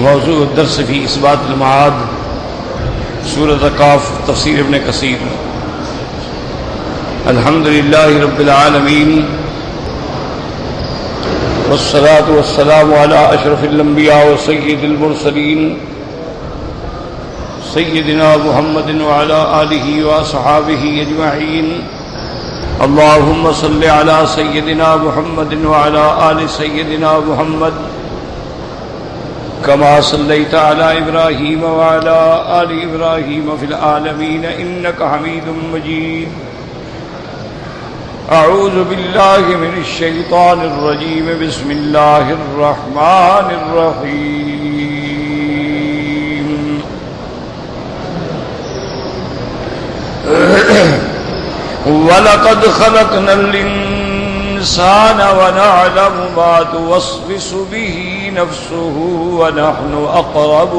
موضوع الدرس فی اثبات المعاد، سورۃ قاف، تفسیر ابن کثیر۔ الحمد للہ رب العالمین، والصلاة والسلام علی اشرف الانبیاء وسید المرسلین سیدنا محمد وعلی آلہ واصحابہ اجمعین۔ اللہم صل علی سیدنا محمد وعلی آل سیدنا محمد كما صليت على إبراهيم وعلى آل إبراهيم في العالمين إنك حميد مجيد۔ أعوذ بالله من الشيطان الرجيم، بسم الله الرحمن الرحيم۔ وَلَقَدْ خَلَقْنَا الْإِنسَانَ وَنَعْلَمُ مَا تُوَسْوِسُ بِهِ نَفْسُهُ وَنَحْنُ أَقْرَبُ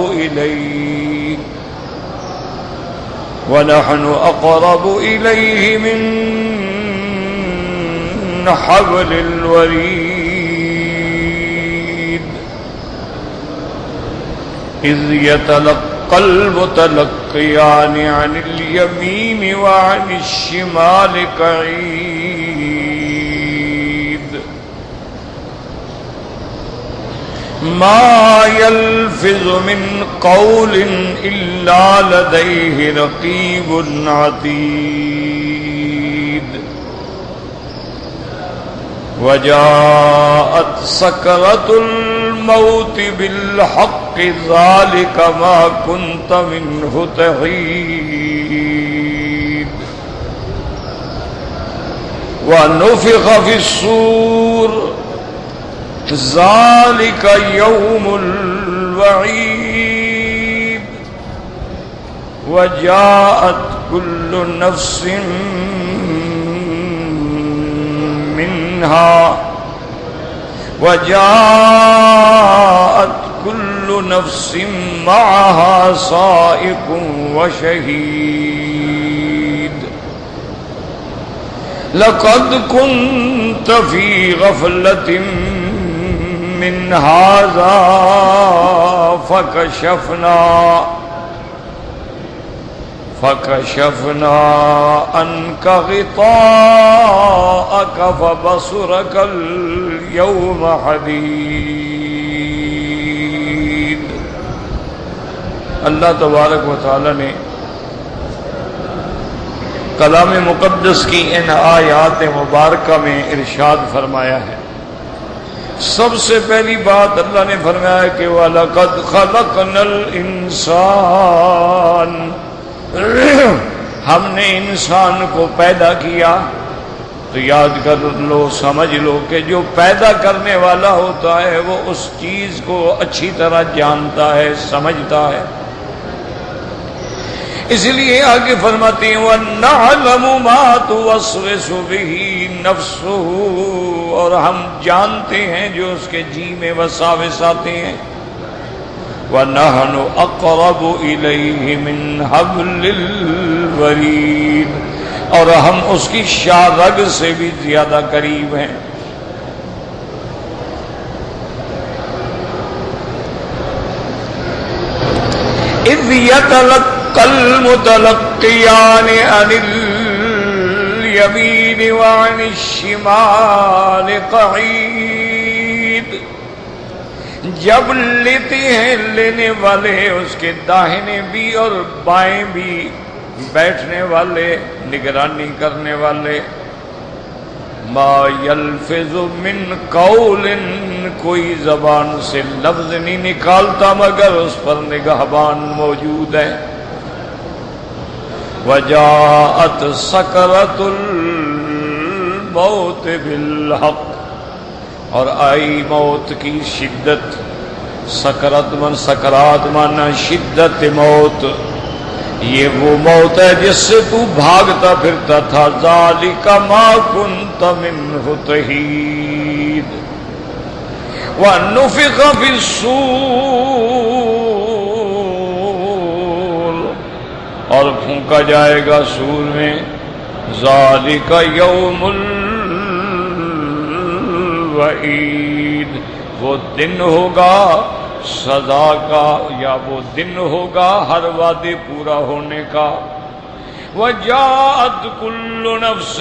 إِلَيْهِ مِنْ حَبْلِ الْوَرِيدِ إِذْ يَتَلَقَّى الْمُتَلَقِّيَانِ عَنِ الْيَمِينِ وَعَنِ الشِّمَالِ قَعِيدٌ ما يلفظ من قول إلا لديه رقيب عتيد وجاءت سكرة الموت بالحق ذلك ما كنت منه تحيد ونفخ في الصور ذلك يوم الوعيد وجاءت كل نفس معها سائق وشهيد لقد كنت في غفلة من هذا فكشفنا عنك غطاءك فبصرك اليوم حديد۔ اللہ تبارک و تعالی نے کلام مقدس کی ان آیات مبارکہ میں ارشاد فرمایا ہے۔ سب سے پہلی بات اللہ نے فرمایا ہے کہ وَلَقَدْ خَلَقْنَا الْإِنسَانَ، ہم نے انسان کو پیدا کیا۔ تو یاد کر لو، سمجھ لو کہ جو پیدا کرنے والا ہوتا ہے وہ اس چیز کو اچھی طرح جانتا ہے، سمجھتا ہے۔ اس لیے آگے فرماتے ہیں وَنَعْلَمُ مَا تُوَسْوِسُ بِهِ نَفْسُهُ، اور ہم جانتے ہیں جو اس کے جی میں وساوس آتے ہیں۔ وَنَحْنُ أَقْرَبُ إِلَيْهِ مِنْ حَبْلِ الْوَرِيدِ، اور ہم اس کی شاہ رگ سے بھی زیادہ قریب ہیں۔ إِذْ يَتَلَقَّى الْمُتَلَقِّيَانِ عَنِ الْيَمِينِ وَعَنِ الشِّمَالِ قَعِيدٌ، جب لیتے ہیں لینے والے اس کے داہنے بھی اور بائیں بھی، بیٹھنے والے، نگرانی کرنے والے۔ ما یلفظ من قول، کوئی زبان سے لفظ نہیں نکالتا مگر اس پر نگہبان موجود ہے۔ وجاءت سکرۃ الموت بالحق، اور آئی موت کی شدت۔ سکرات مانا شدت موت، یہ وہ موت ہے جس سے تو بھاگتا پھرتا تھا۔ ذالک ما کنت منہ تحید ونفخ فی الصور، اور پھونکا جائے گا سور میں۔ ذالک یوم الوعید، وہ دن ہوگا سزا کا یا وہ دن ہوگا ہر وعدے پورا ہونے کا. وجاءت كل نفس،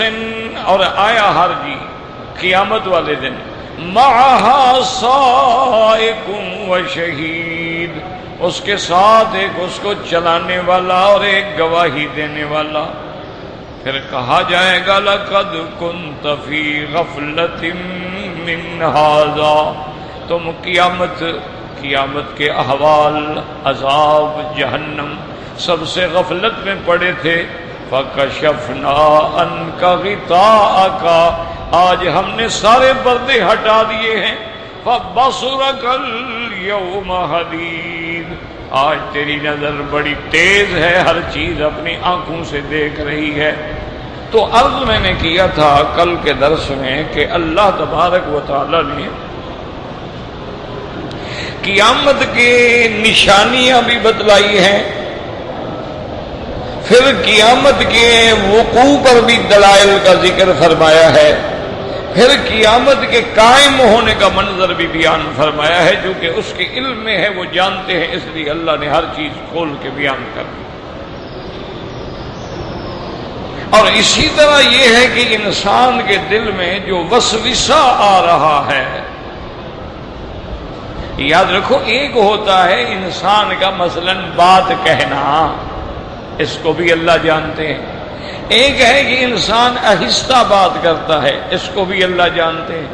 اور آیا ہر جی قیامت والے دن، معها سائق و شہید، اس کے ساتھ ایک اس کو چلانے والا اور ایک گواہی دینے والا. پھر کہا جائے گا لقد كنت في غفلة من هذا، تم قیامت کے احوال، عذاب، جہنم سب سے غفلت میں پڑے تھے. فَكَشَفْنَا عَنْكَ غِطَاءَكَ، آج ہم نے سارے پردے ہٹا دیے ہیں. فَبَصُرَكَ الْيَوْمَ حَدِيدٌ، آج تیری نظر بڑی تیز ہے، ہر چیز اپنی آنکھوں سے دیکھ رہی ہے. تو عرض میں نے کیا تھا کل کے درس میں کہ اللہ تبارک و تعالی نے قیامت کے نشانیاں بھی بتلائی ہیں، پھر قیامت کے وقوع پر بھی دلائل کا ذکر فرمایا ہے، پھر قیامت کے قائم ہونے کا منظر بھی بیان فرمایا ہے. جو کہ اس کے علم میں ہے، وہ جانتے ہیں، اس لیے اللہ نے ہر چیز کھول کے بیان کر دی. اور اسی طرح یہ ہے کہ انسان کے دل میں جو وسوسہ آ رہا ہے، یاد رکھو، ایک ہوتا ہے انسان کا مثلاً بات کہنا، اس کو بھی اللہ جانتے ہیں. ایک ہے کہ انسان آہستہ بات کرتا ہے، اس کو بھی اللہ جانتے ہیں.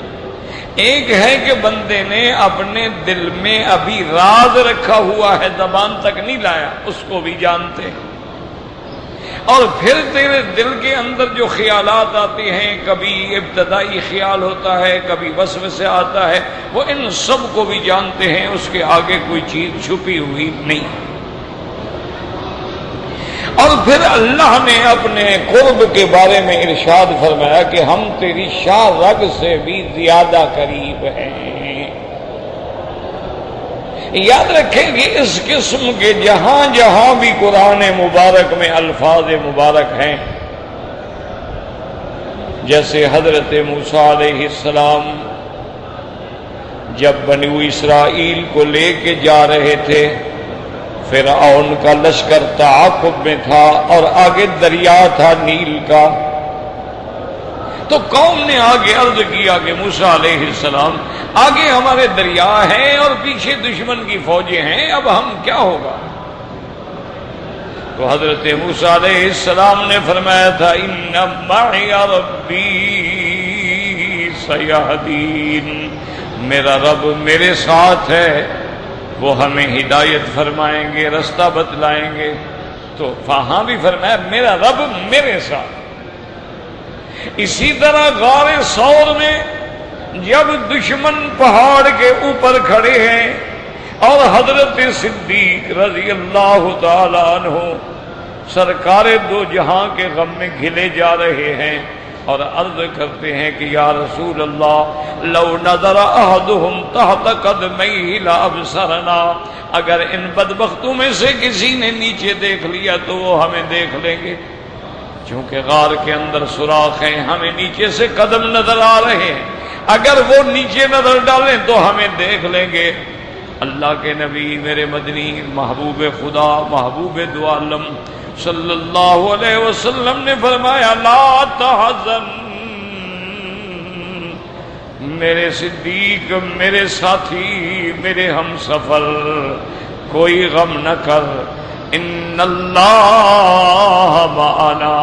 ایک ہے کہ بندے نے اپنے دل میں ابھی راز رکھا ہوا ہے، زبان تک نہیں لایا، اس کو بھی جانتے ہیں. اور پھر تیرے دل کے اندر جو خیالات آتے ہیں، کبھی ابتدائی خیال ہوتا ہے، کبھی وسوسے آتا ہے، وہ ان سب کو بھی جانتے ہیں. اس کے آگے کوئی چیز چھپی ہوئی نہیں. اور پھر اللہ نے اپنے قرب کے بارے میں ارشاد فرمایا کہ ہم تیری شاہ رگ سے بھی زیادہ قریب ہیں. یاد رکھیں کہ اس قسم کے جہاں جہاں بھی قرآن مبارک میں الفاظ مبارک ہیں، جیسے حضرت موسیٰ علیہ السلام جب بنی اسرائیل کو لے کے جا رہے تھے، فرعون کا لشکر تعاقب میں تھا اور آگے دریا تھا نیل کا، تو قوم نے آگے عرض کیا کہ موسیٰ علیہ السلام، آگے ہمارے دریا ہیں اور پیچھے دشمن کی فوجیں ہیں، اب ہم کیا ہوگا؟ تو حضرت موسیٰ علیہ السلام نے فرمایا تھا ان معی ربی سیہدین، میرا رب میرے ساتھ ہے، وہ ہمیں ہدایت فرمائیں گے، رستہ بتلائیں گے. تو وہاں بھی فرمایا میرا رب میرے ساتھ. اسی طرح غار ثور میں جب دشمن پہاڑ کے اوپر کھڑے ہیں اور حضرت صدیق رضی اللہ تعالی عنہ سرکار دو جہاں کے غم میں گھلے جا رہے ہیں اور عرض کرتے ہیں کہ یا رسول اللہ لو نظر احدهم تحت قدمیہ لابصرنا، اگر ان بدبختوں میں سے کسی نے نیچے دیکھ لیا تو وہ ہمیں دیکھ لیں گے. چونکہ غار کے اندر سوراخ ہیں، ہمیں نیچے سے قدم نظر آ رہے ہیں، اگر وہ نیچے نظر ڈالیں تو ہمیں دیکھ لیں گے. اللہ کے نبی میرے مدنی محبوب خدا محبوب دو عالم صلی اللہ علیہ وسلم نے فرمایا لا تحزن، میرے صدیق، میرے ساتھی، میرے ہم سفر، کوئی غم نہ کر، ان اللہ معنا،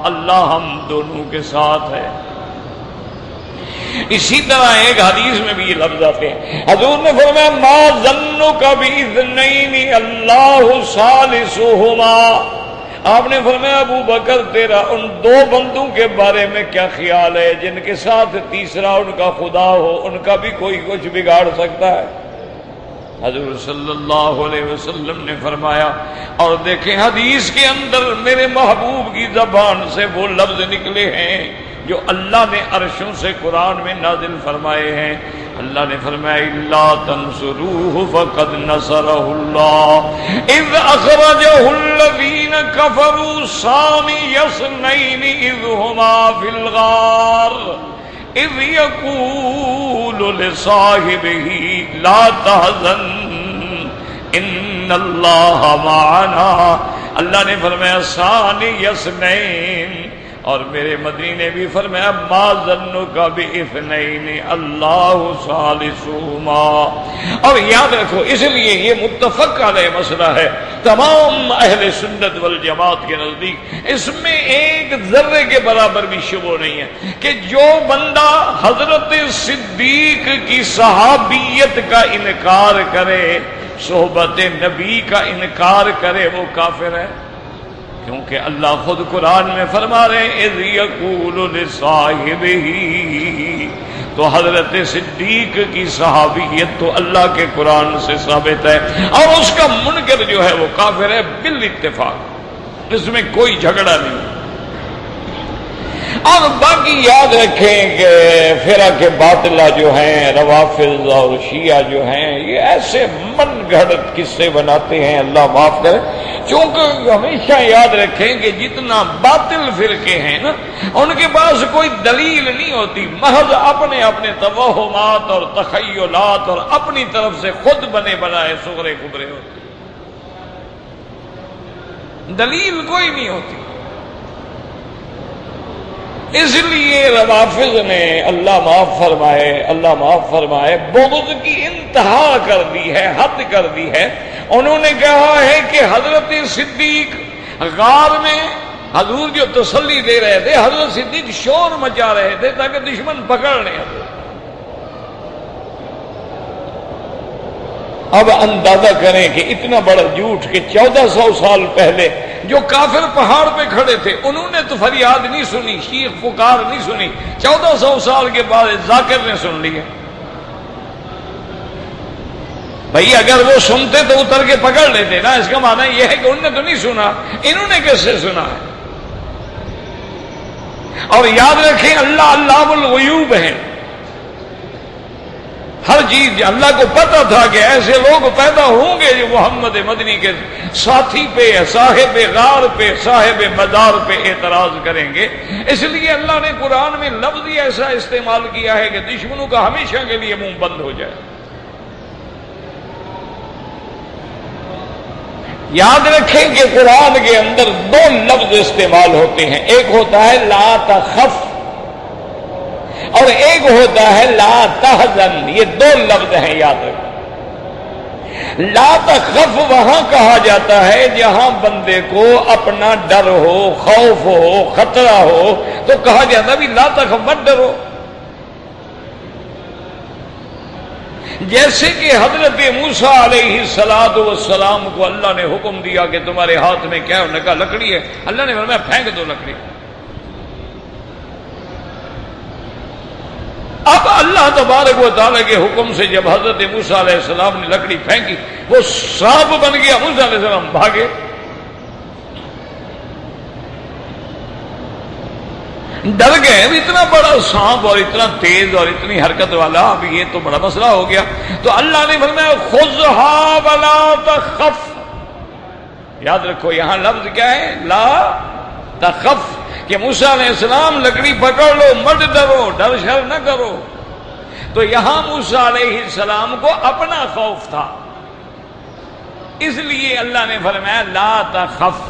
اللہ ہم دونوں کے ساتھ ہے. اسی طرح ایک حدیث میں بھی یہ لفظ آتے ہیں، حضور نے فرمایا ما ظنک باثنین اللہ ثالثہما، آپ نے فرمایا ابو بکر تیرا ان دو بندوں کے بارے میں کیا خیال ہے جن کے ساتھ تیسرا ان کا خدا ہو، ان کا بھی کوئی کچھ بگاڑ سکتا ہے؟ حضور صلی اللہ علیہ وسلم نے فرمایا، اور دیکھیں حدیث کے اندر میرے محبوب کی زبان سے وہ لفظ نکلے ہیں جو اللہ نے عرشوں سے قرآن میں نازل فرمائے ہیں. اللہ نے فرمایا الا تنصروه فقد نصرہ اللہ اذ اخرجہ الذین کفروا ثانی اثنین اذ ہما فی الغار اذ یقول لصاحبہ لا تحزن ان اللہ معنا، اللہ نے فرمایا ثانی اثنین، اور میرے مدنی نے بھی فرمایا ما ظنک باثنین اللہ ثالثہما۔ اور یاد رکھو، اس لیے یہ متفق علیہ مسئلہ ہے تمام اہل سنت والجماعت کے نزدیک، اس میں ایک ذرے کے برابر بھی شبہ نہیں ہے کہ جو بندہ حضرت صدیق کی صحابیت کا انکار کرے، صحبت نبی کا انکار کرے، وہ کافر ہے، کیونکہ اللہ خود قرآن میں فرما رہے ہیں اذ یقول لصاحبہ، تو حضرت صدیق کی صحابیت تو اللہ کے قرآن سے ثابت ہے، اور اس کا منکر جو ہے وہ کافر ہے بالاتفاق، اس میں کوئی جھگڑا نہیں۔ اور باقی یاد رکھیں کہ فرق باطلہ جو ہیں، روافض اور شیعہ جو ہیں، یہ ایسے من گھڑت قصے بناتے ہیں، اللہ معاف کرے، چونکہ ہمیشہ یاد رکھیں کہ جتنا باطل فرقے ہیں نا، ان کے پاس کوئی دلیل نہیں ہوتی، محض اپنے اپنے توہمات اور تخیلات اور اپنی طرف سے خود بنے بنائے سغرے کبرے ہوتے، دلیل کوئی نہیں ہوتی۔ اس لیے روافض نے اللہ معاف فرمائے بغض کی انتہا کر دی ہے، حد کر دی ہے۔ انہوں نے کہا ہے کہ حضرت صدیق غار میں حضور جو تسلی دے رہے تھے، حضرت صدیق شور مچا رہے تھے تاکہ دشمن پکڑ لیں۔ اب اندازہ کریں کہ اتنا بڑا جھوٹ کہ 1400 سال پہلے جو کافر پہاڑ پہ کھڑے تھے انہوں نے تو فریاد نہیں سنی، شیخ پکار نہیں سنی، 1400 سال کے بعد ذاکر نے سن لی ہے۔ بھئی اگر وہ سنتے تو اتر کے پکڑ لیتے نا، اس کا معنی یہ ہے کہ انہوں نے تو نہیں سنا، انہوں نے کیسے سنا ہے؟ اور یاد رکھیں اللہ علام الغیوب ہیں، ہر چیز اللہ کو پتا تھا کہ ایسے لوگ پیدا ہوں گے جو محمد مدنی کے ساتھی پہ، صاحب غار پہ، صاحب مزار پہ اعتراض کریں گے۔ اس لیے اللہ نے قرآن میں لفظ ہی ایسا استعمال کیا ہے کہ دشمنوں کا ہمیشہ کے لیے منہ بند ہو جائے۔ یاد رکھیں کہ قرآن کے اندر 2 لفظ استعمال ہوتے ہیں، ایک ہوتا ہے لا تخف اور ایک ہوتا ہے لا تحزن، یہ 2 لفظ ہیں، یاد رکھیں۔ لا تخف وہاں کہا جاتا ہے جہاں بندے کو اپنا ڈر ہو، خوف ہو، خطرہ ہو، تو کہا جاتا ہے بھی لا تخف، مت ڈرو۔ جیسے کہ حضرت موسیٰ علیہ السلام کو اللہ نے حکم دیا کہ تمہارے ہاتھ میں کیا ہے، انہوں نے کہا لکڑی ہے، اللہ نے فرمایا پھینک دو لکڑی۔ اب اللہ تبارک و تعالیٰ کے حکم سے جب حضرت موسیٰ علیہ السلام نے لکڑی پھینکی، وہ سانپ بن گیا، موسیٰ علیہ السلام بھاگے۔ ڈر گئے، اتنا بڑا سانپ اور اتنا تیز اور اتنی حرکت والا، اب یہ تو بڑا مسئلہ ہو گیا۔ تو اللہ نے فرمایا خذھا ولا تخف، یاد رکھو یہاں لفظ کیا ہے، لا تخف، کہ موسیٰ علیہ السلام لکڑی پکڑ لو، مت ڈرو، ڈر شر نہ کرو۔ تو یہاں موسیٰ علیہ السلام کو اپنا خوف تھا، اس لیے اللہ نے فرمایا لا تخف۔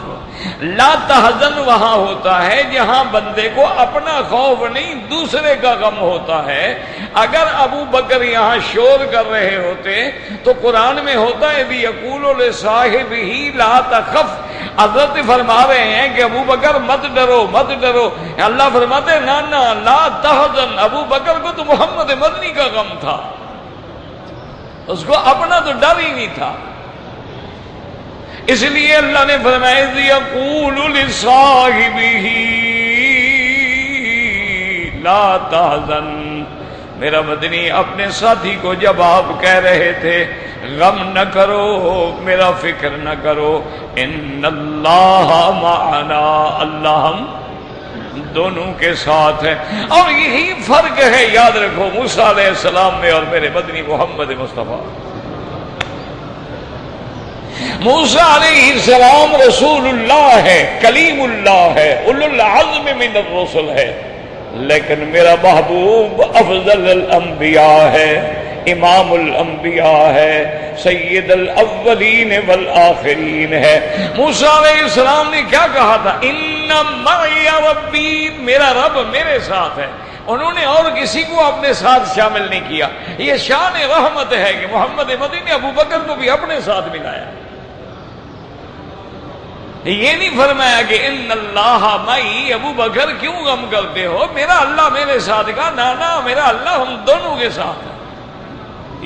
لا تحزن وہاں ہوتا ہے جہاں بندے کو اپنا خوف نہیں دوسرے کا غم ہوتا ہے۔ اگر ابو بکر یہاں شور کر رہے ہوتے تو قرآن میں ہوتا ہے بھی یقول لصاحبہ لا تخف، حضرت فرما رہے ہیں کہ ابو بکر مت ڈرو، مت ڈرو، اللہ فرماتے نا نا لا تحزن، ابو بکر کو تو محمد مدنی کا غم تھا، اس کو اپنا تو ڈر ہی نہیں تھا۔ اس لیے اللہ نے فرمایا اذ یقول لصاحبہ لا تحزن، میرا مدنی اپنے ساتھی کو جب آپ کہہ رہے تھے غم نہ کرو، میرا فکر نہ کرو، ان اللہ معنا، اللہ ہم دونوں کے ساتھ ہے۔ اور یہی فرق ہے، یاد رکھو، موسیٰ علیہ السلام میں اور میرے مدنی محمد مصطفیٰ۔ موسیٰ علیہ السلام رسول اللہ ہے، کلیم اللہ ہے، اولو العزم من الرسل ہے، لیکن میرا محبوب افضل الانبیاء ہے، امام الانبیاء ہے، سید الاولین والآخرین ہے۔ موسیٰ علیہ السلام نے کیا کہا تھا؟ ان معی ربی، میرا رب میرے ساتھ ہے۔ انہوں نے اور کسی کو اپنے ساتھ شامل نہیں کیا۔ یہ شان رحمت ہے کہ محمد مدنی نے ابو بکر کو بھی اپنے ساتھ ملایا۔ یہ نہیں فرمایا کہ ان اللہ معی، ابو بکر کیوں غم کرتے ہو، میرا اللہ میرے ساتھ کا، نانا میرا اللہ ہم دونوں کے ساتھ ہے۔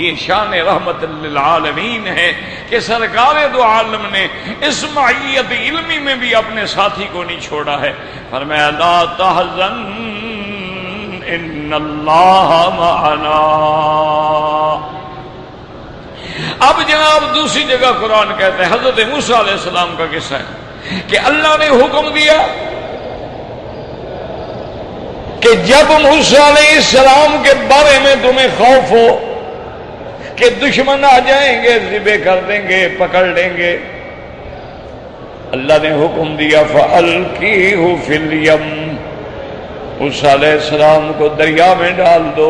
یہ شان رحمت للعالمین ہے کہ سرکار دو عالم نے اس معیت علمی میں بھی اپنے ساتھی کو نہیں چھوڑا ہے۔ فرمایا لا تحزن ان اللہ معنا۔ اب جناب دوسری جگہ قرآن کہتا ہے، حضرت موسیٰ علیہ السلام کا قصہ ہے کہ اللہ نے حکم دیا کہ جب موسیٰ علیہ السلام کے بارے میں تمہیں خوف ہو کہ دشمن آ جائیں گے، ذبح کر دیں گے، پکڑ لیں گے، اللہ نے حکم دیا فَأَلْقِيهُ فِي الْيَمِّ، موسیٰ علیہ السلام کو دریا میں ڈال دو۔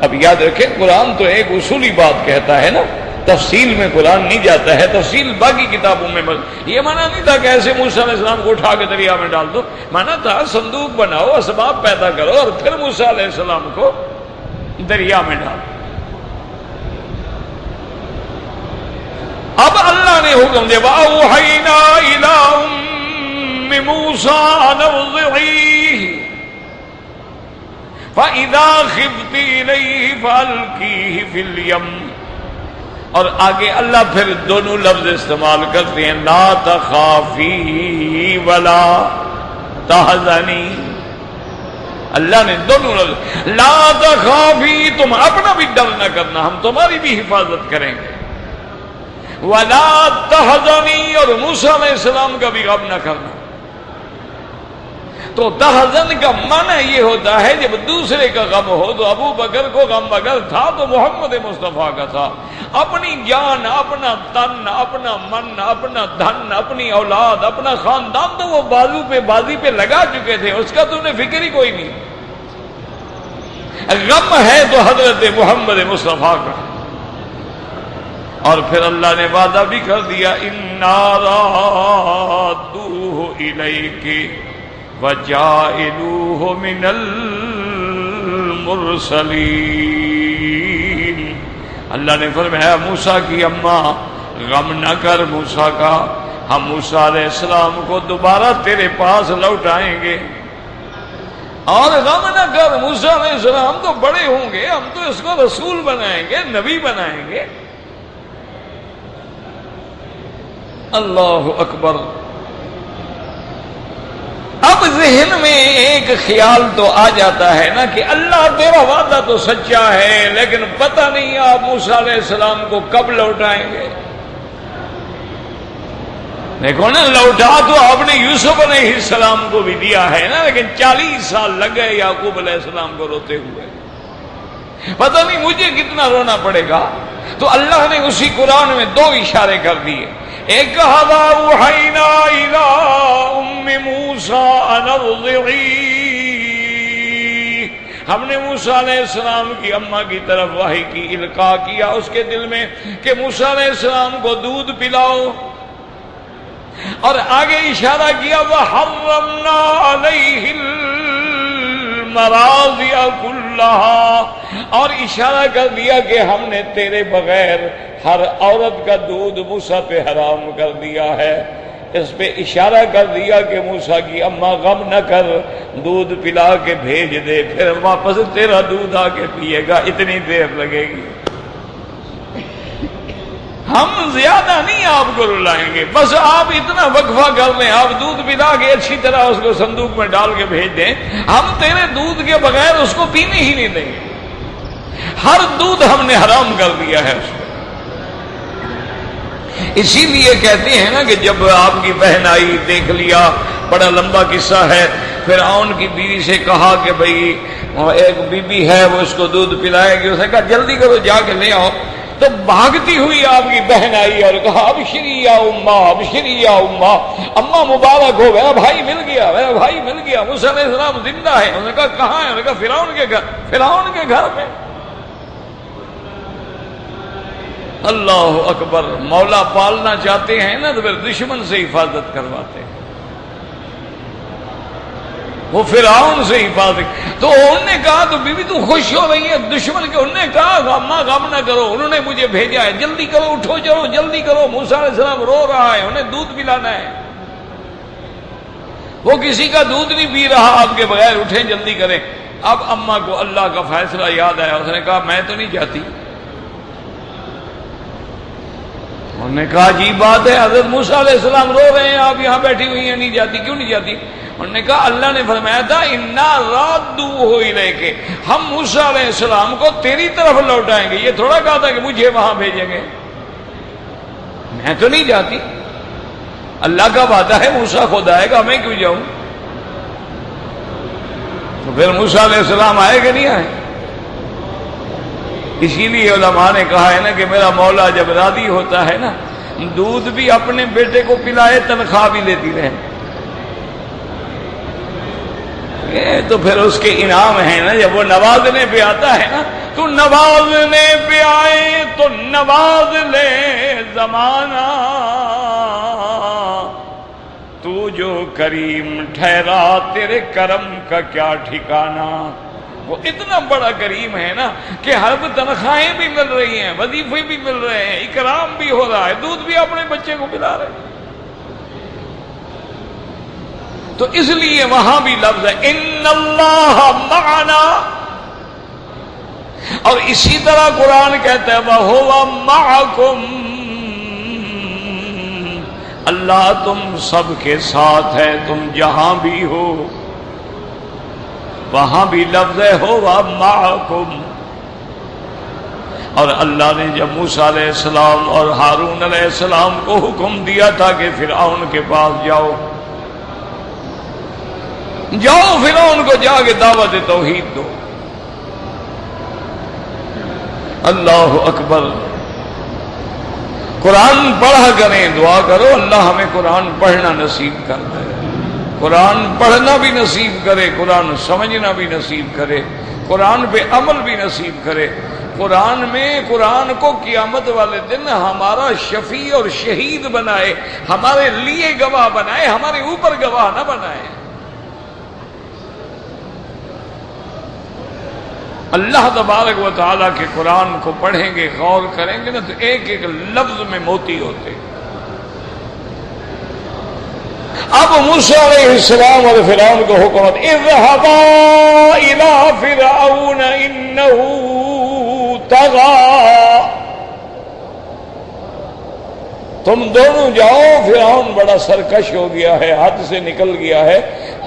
اب یاد رکھیں قرآن تو ایک اصولی بات کہتا ہے نا، تفصیل میں قرآن نہیں جاتا ہے، تفصیل باقی کتابوں میں یہ مانا نہیں تھا کہ ایسے موسیٰ علیہ السلام کو اٹھا کے دریا میں ڈال دو، مانا تھا صندوق بناؤ، اسباب پیدا کرو اور پھر موسیٰ علیہ السلام کو دریا میں ڈال دو۔ اب اللہ نے حکم دیا وَأَوْحَيْنَا إِلَىٰ أُمِّ مُوسَىٰ أَنِ ارْضِعِيهِ فَإِذَا خِفْتِ إِلَيْهِ فَأَلْقِيهِ فِي الْيَمِّ۔ اور آگے اللہ پھر دونوں لفظ استعمال کرتے ہیں، لا تخافی ولا تحزنی۔ اللہ نے دونوں لفظ، لا تخافی تم اپنا بھی ڈر نہ کرنا، ہم تمہاری بھی حفاظت کریں گے، ولا تحزنی اور موسیٰ علیہ السلام کا بھی غم نہ کرنا۔ تو تحزن کا معنی یہ ہوتا ہے جب دوسرے کا غم ہو، تو ابو بکر کو غم اگر تھا تو محمد مصطفیٰ کا تھا۔ اپنی جان، اپنا تن، اپنا من، اپنا دھن، اپنی اولاد، اپنا خاندان تو وہ بازی پہ لگا چکے تھے، اس کا تو انہیں فکر ہی کوئی نہیں۔ غم ہے تو حضرت محمد مصطفیٰ کا۔ اور پھر اللہ نے وعدہ بھی کر دیا اِنَّا رَادُّوهُ إِلَيْكِ وَجَاعِلُوهُ مِنَ الْمُرْسَلِينَ۔ اللہ نے فرمایا موسیٰ کی اماں غم نہ کر موسیٰ کا، ہم موسیٰ علیہ السلام کو دوبارہ تیرے پاس لوٹائیں گے۔ اور غم نہ کر موسیٰ علیہ السلام تو بڑے ہوں گے، ہم تو اس کو رسول بنائیں گے، نبی بنائیں گے۔ اللہ اکبر۔ اب ذہن میں ایک خیال تو آ جاتا ہے نا کہ اللہ تیرا وعدہ تو سچا ہے، لیکن پتہ نہیں آپ موسیٰ علیہ السلام کو کب لوٹائیں گے۔ دیکھو نا، لوٹا تو آپ نے یوسف علیہ السلام کو بھی دیا ہے نا، لیکن 40 سال لگ گئے یعقوب علیہ السلام کو روتے ہوئے، پتہ نہیں مجھے کتنا رونا پڑے گا۔ تو اللہ نے اسی قرآن میں 2 اشارے کر دیے، ایک کہا وَأَوْحَيْنَا إِلَىٰ أُمِّ مُوسَىٰ أَنِ ارْضِعِيهِ، ہم نے موسیٰ علیہ السلام کی اماں کی طرف وحی کی، القاء کیا اس کے دل میں کہ موسیٰ علیہ السلام کو دودھ پلاؤ، اور آگے اشارہ کیا وَحَرَّمْنَا عَلَيْهِ الْمَرَاضِعَ كُلَّهَا، اور اشارہ کر دیا کہ ہم نے تیرے بغیر ہر عورت کا دودھ موسیٰ پہ حرام کر دیا ہے۔ اس پہ اشارہ کر دیا کہ موسیٰ کی اماں غم نہ کر، دودھ پلا کے بھیج دے، پھر واپس تیرا دودھ آ کے پیے گا، اتنی دیر لگے گی، ہم زیادہ نہیں آپ کو رلائیں گے، بس آپ اتنا وقفہ کر لیں، آپ دودھ پلا کے اچھی طرح اس کو صندوق میں ڈال کے بھیج دیں، ہم تیرے دودھ کے بغیر اس کو پینے ہی نہیں دیں گے۔ ہر دودھ ہم نے حرام کر دیا ہے اس کو۔ اسی لیے کہتے ہیں نا کہ جب آپ کی بہن آئی، دیکھ لیا، بڑا لمبا قصہ ہے، فرعون کی بیوی سے کہا کہ بھئی ایک بی بی ہے وہ اس کو دودھ پلائے گی، اس نے کہا جلدی کرو جا کے لے آؤ، تو بھاگتی ہوئی آپ کی بہن آئی اور کہا ابشری یا اماں، ابشری یا اماں، اماں مبارک ہو، میرا بھائی مل گیا، میرا بھائی مل گیا، موسیٰ علیہ السلام زندہ ہے۔ انہوں نے کہا کہاں ہے؟ انہوں نے کہا فرعون کے گھر، فرعون کے گھر میں۔ اللہ اکبر. مولا پالنا چاہتے ہیں نا تو پھر دشمن سے حفاظت کرواتے ہیں. وہ فرعون سے حفاظت. تو انہوں نے کہا تو بیوی تو خوش ہو رہی ہے دشمن کے. انہوں نے کہا اماں غم نہ کرو, انہوں نے مجھے بھیجا ہے, جلدی کرو, اٹھو چلو جلدی کرو. موسیٰ علیہ السلام رو رہا ہے, انہیں دودھ پلانا ہے. وہ کسی کا دودھ نہیں پی رہا آپ کے بغیر, اٹھیں جلدی کریں. اب اماں کو اللہ کا فیصلہ یاد آیا, اس نے کہا میں تو نہیں جاتی. انہوں نے کہا عجیب بات ہے, حضرت موسیٰ علیہ السلام رو رہے ہیں, آپ یہاں بیٹھی ہوئی ہیں, نہیں جاتی, کیوں نہیں جاتی؟ انہوں نے کہا اللہ نے فرمایا تھا انا رادوہ الیک, ہم موسیٰ علیہ السلام کو تیری طرف لوٹائیں گے. یہ تھوڑا کہا تھا کہ مجھے وہاں بھیجیں گے. میں تو نہیں جاتی, اللہ کا وعدہ ہے موسیٰ خود آئے گا, میں کیوں جاؤں؟ تو پھر موسیٰ علیہ السلام آئے کہ نہیں آئے؟ اسی لیے علماء نے کہا ہے نا کہ میرا مولا جب راضی ہوتا ہے نا, دودھ بھی اپنے بیٹے کو پلائے, تنخواہ بھی لیتی رہے. یہ تو پھر اس کے انعام ہیں نا. جب وہ نوازنے پہ آتا ہے نا, تو نوازنے پہ آئے تو نواز لے زمانہ, تو جو کریم ٹھہرا تیرے کرم کا کیا ٹھکانہ. وہ اتنا بڑا کریم ہے نا کہ ہر تنخواہیں بھی مل رہی ہیں, وظیفے بھی مل رہے ہیں, اکرام بھی ہو رہا ہے, دودھ بھی اپنے بچے کو پلا رہے ہیں. تو اس لیے وہاں بھی لفظ ہے ان اللہ معنا, اور اسی طرح قرآن کہتا ہے وَهُوَ مَعَكُمْ, اللہ تم سب کے ساتھ ہے, تم جہاں بھی ہو. وہاں بھی لفظ ہے هُوَ مَعَكُمْ. اور اللہ نے جب موسیٰ علیہ السلام اور ہارون علیہ السلام کو حکم دیا تھا کہ فرعون کے پاس جاؤ, جاؤ فرعون کو جا کے دعوت توحید دو. اللہ اکبر. قرآن پڑھا کریں, دعا کرو اللہ ہمیں قرآن پڑھنا نصیب کر دے, قرآن پڑھنا بھی نصیب کرے, قرآن سمجھنا بھی نصیب کرے, قرآن پہ عمل بھی نصیب کرے. قرآن میں قرآن کو قیامت والے دن ہمارا شفیع اور شہید بنائے, ہمارے لیے گواہ بنائے, ہمارے اوپر گواہ نہ بنائے. اللہ تبارک و تعالیٰ کے قرآن کو پڑھیں گے, غور کریں گے نا, تو ایک ایک لفظ میں موتی ہوتے. اب موسیٰ علیہ السلام اور فرعون کو حکم اذهبا الى فرعون انه طغى, تم دونوں جاؤ, فرعون بڑا سرکش ہو گیا ہے, حد سے نکل گیا ہے.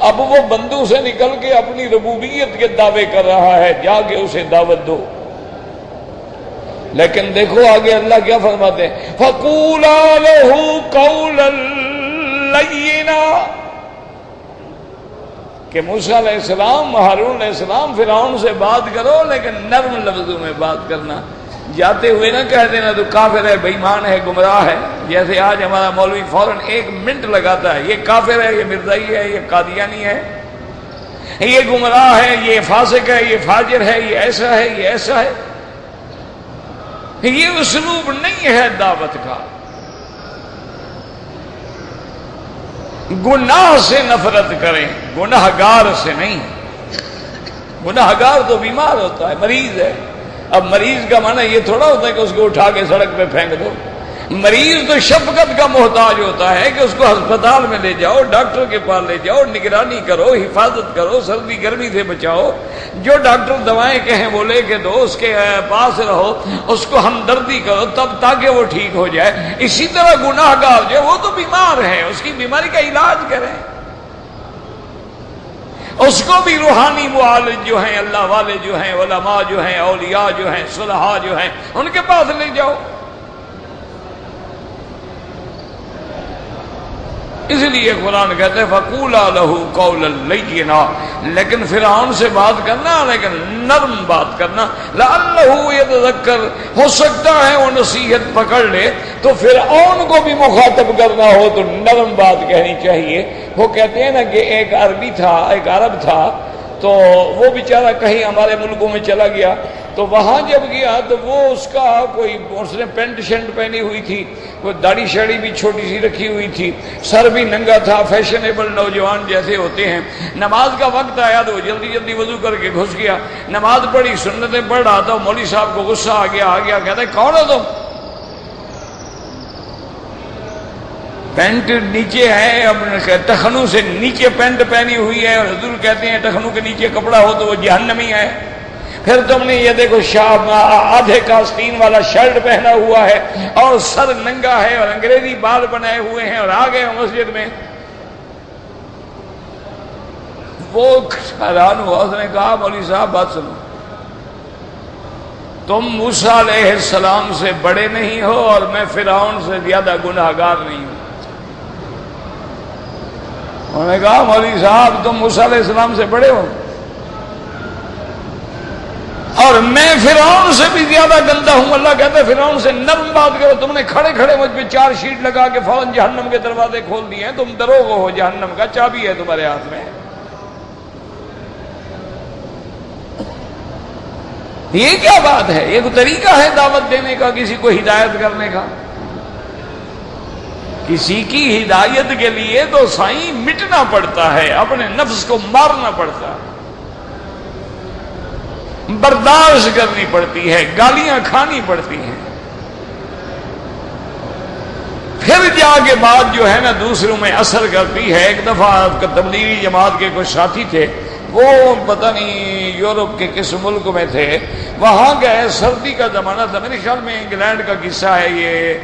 اب وہ بندوں سے نکل کے اپنی ربوبیت کے دعوے کر رہا ہے, جا کے اسے دعوت دو. لیکن دیکھو آگے اللہ کیا فرماتے ہیں فَقُولَا لَهُ قَوْلًا لَيِّنًا, کہ موسیٰ علیہ السلام, ہارون علیہ السلام, فرعون سے بات کرو لیکن نرم لفظوں میں بات کرنا. جاتے ہوئے نہ کہہ دینا تو کافر ہے, بے ایمان ہے, گمراہ ہے. جیسے آج ہمارا مولوی فوراً 1 منٹ لگاتا ہے, یہ کافر ہے, یہ مرزائی ہے, یہ قادیانی ہے, یہ گمراہ ہے, یہ فاسق ہے, یہ فاجر ہے, یہ ایسا ہے, یہ ایسا ہے. یہ اسلوب نہیں ہے دعوت کا. گناہ سے نفرت کریں, گناہگار سے نہیں. گناہگار تو بیمار ہوتا ہے, مریض ہے. اب مریض کا معنی یہ تھوڑا ہوتا ہے کہ اس کو اٹھا کے سڑک پہ پھینک دو. مریض تو شفقت کا محتاج ہوتا ہے کہ اس کو ہسپتال میں لے جاؤ, ڈاکٹر کے پاس لے جاؤ, نگرانی کرو, حفاظت کرو, سردی گرمی سے بچاؤ, جو ڈاکٹر دوائیں کہیں وہ لے کے دو, اس کے پاس رہو, اس کو ہمدردی کرو تب تاکہ وہ ٹھیک ہو جائے. اسی طرح گناہ گار جو ہے وہ تو بیمار ہے, اس کی بیماری کا علاج کریں. اس کو بھی روحانی معالج جو ہیں, اللہ والے جو ہیں, علماء جو ہیں, اولیاء جو ہیں, صلحاء جو ہیں, ان کے پاس لے جاؤ. اس لیے قرآن کہتے ہیں فَقُولَا لَهُ قَوْلًا لَيِّنًا, لیکن فرعون سے بات کرنا, لیکن نرم بات کرنا. لَعَلَّهُ يَتَذَكَّرُ, ہو سکتا ہے وہ نصیحت پکڑ لے. تو فرعون کو بھی مخاطب کرنا ہو تو نرم بات کہنی چاہیے. وہ کہتے ہیں نا کہ ایک عربی تھا, ایک عرب تھا, تو وہ بیچارہ کہیں ہمارے ملکوں میں چلا گیا, تو وہاں جب گیا تو وہ اس کا کوئی، اس نے پینٹ شرٹ پہنی ہوئی تھی، کوئی داڑھی شاڑی بھی چھوٹی سی رکھی ہوئی تھی، سر بھی ننگا تھا، فیشنیبل نوجوان جیسے ہوتے ہیں۔ نماز کا وقت آیا تو وہ جلدی جلدی وضو کر کے گھس گیا، نماز پڑھی، سنتیں پڑھ رہا تھا۔ مولوی صاحب کو غصہ آ گیا کہتا ہے کون ہو تم؟ پینٹ نیچے ہے، ٹخنوں سے نیچے پینٹ پہنی ہوئی ہے، اور حضور کہتے ہیں ٹخنوں کے نیچے کپڑا ہو تو وہ جہنمی ہے۔ پھر تم نے یہ دیکھو آدھے کاستین والا شرٹ پہنا ہوا ہے اور سر ننگا ہے اور انگریزی بال بنائے ہوئے ہیں اور آ گئے مسجد میں۔ وہ حیران ہوا، اس نے کہا مولوی صاحب بات سنو، تم موسیٰ علیہ السلام سے بڑے نہیں ہو اور میں فرعون سے زیادہ گناہگار نہیں ہوں۔ انہوں نے کہا مولوی صاحب تم موسیٰ علیہ السلام سے بڑے ہو اور میں فرعون سے بھی زیادہ گندا ہوں۔ اللہ کہتا ہے فرعون سے نرم بات کرو، تم نے کھڑے کھڑے مجھ پہ 4 شیٹ لگا کے فوراً جہنم کے دروازے کھول دیے ہیں، تم دروغ ہو، جہنم کا چابی ہے تمہارے ہاتھ میں۔ یہ کیا بات ہے؟ یہ کوئی طریقہ ہے دعوت دینے کا، کسی کو ہدایت کرنے کا؟ کسی کی ہدایت کے لیے تو سائیں مٹنا پڑتا ہے، اپنے نفس کو مارنا پڑتا ہے، برداشت کرنی پڑتی ہے، گالیاں کھانی پڑتی ہیں، پھر جا کے بات جو ہے نا دوسروں میں اثر کرتی ہے۔ ایک دفعہ تبلیغی جماعت کے کچھ ساتھی تھے، وہ پتہ نہیں یورپ کے کس ملک میں تھے، وہاں گئے، سردی کا زمانہ تھا، میرے خیال میں انگلینڈ کا قصہ ہے یہ،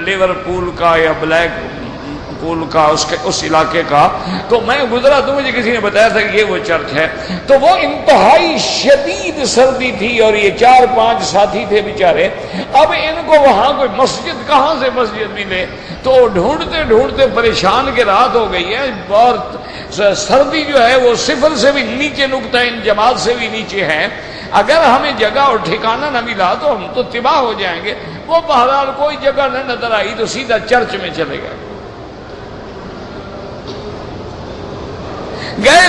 لیورپول کا یا بلیک پول کا، اس علاقے کا۔ تو میں گزرا تو مجھے کسی نے بتایا تھا کہ یہ وہ چرچ ہے۔ تو وہ انتہائی شدید سردی تھی اور یہ 4-5 ساتھی تھے بیچارے۔ اب ان کو وہاں کوئی مسجد، کہاں سے مسجد ملے؟ تو ڈھونڈتے ڈھونڈتے پریشان کے رات ہو گئی ہے، اور سردی جو ہے وہ 0 سے بھی نیچے نقطہ انجماد سے بھی نیچے ہے، اگر ہمیں جگہ اور ٹھکانہ نہ ملا تو ہم تو تباہ ہو جائیں گے۔ وہ بہرحال کوئی جگہ نہ نظر آئی تو سیدھا چرچ میں چلے گئے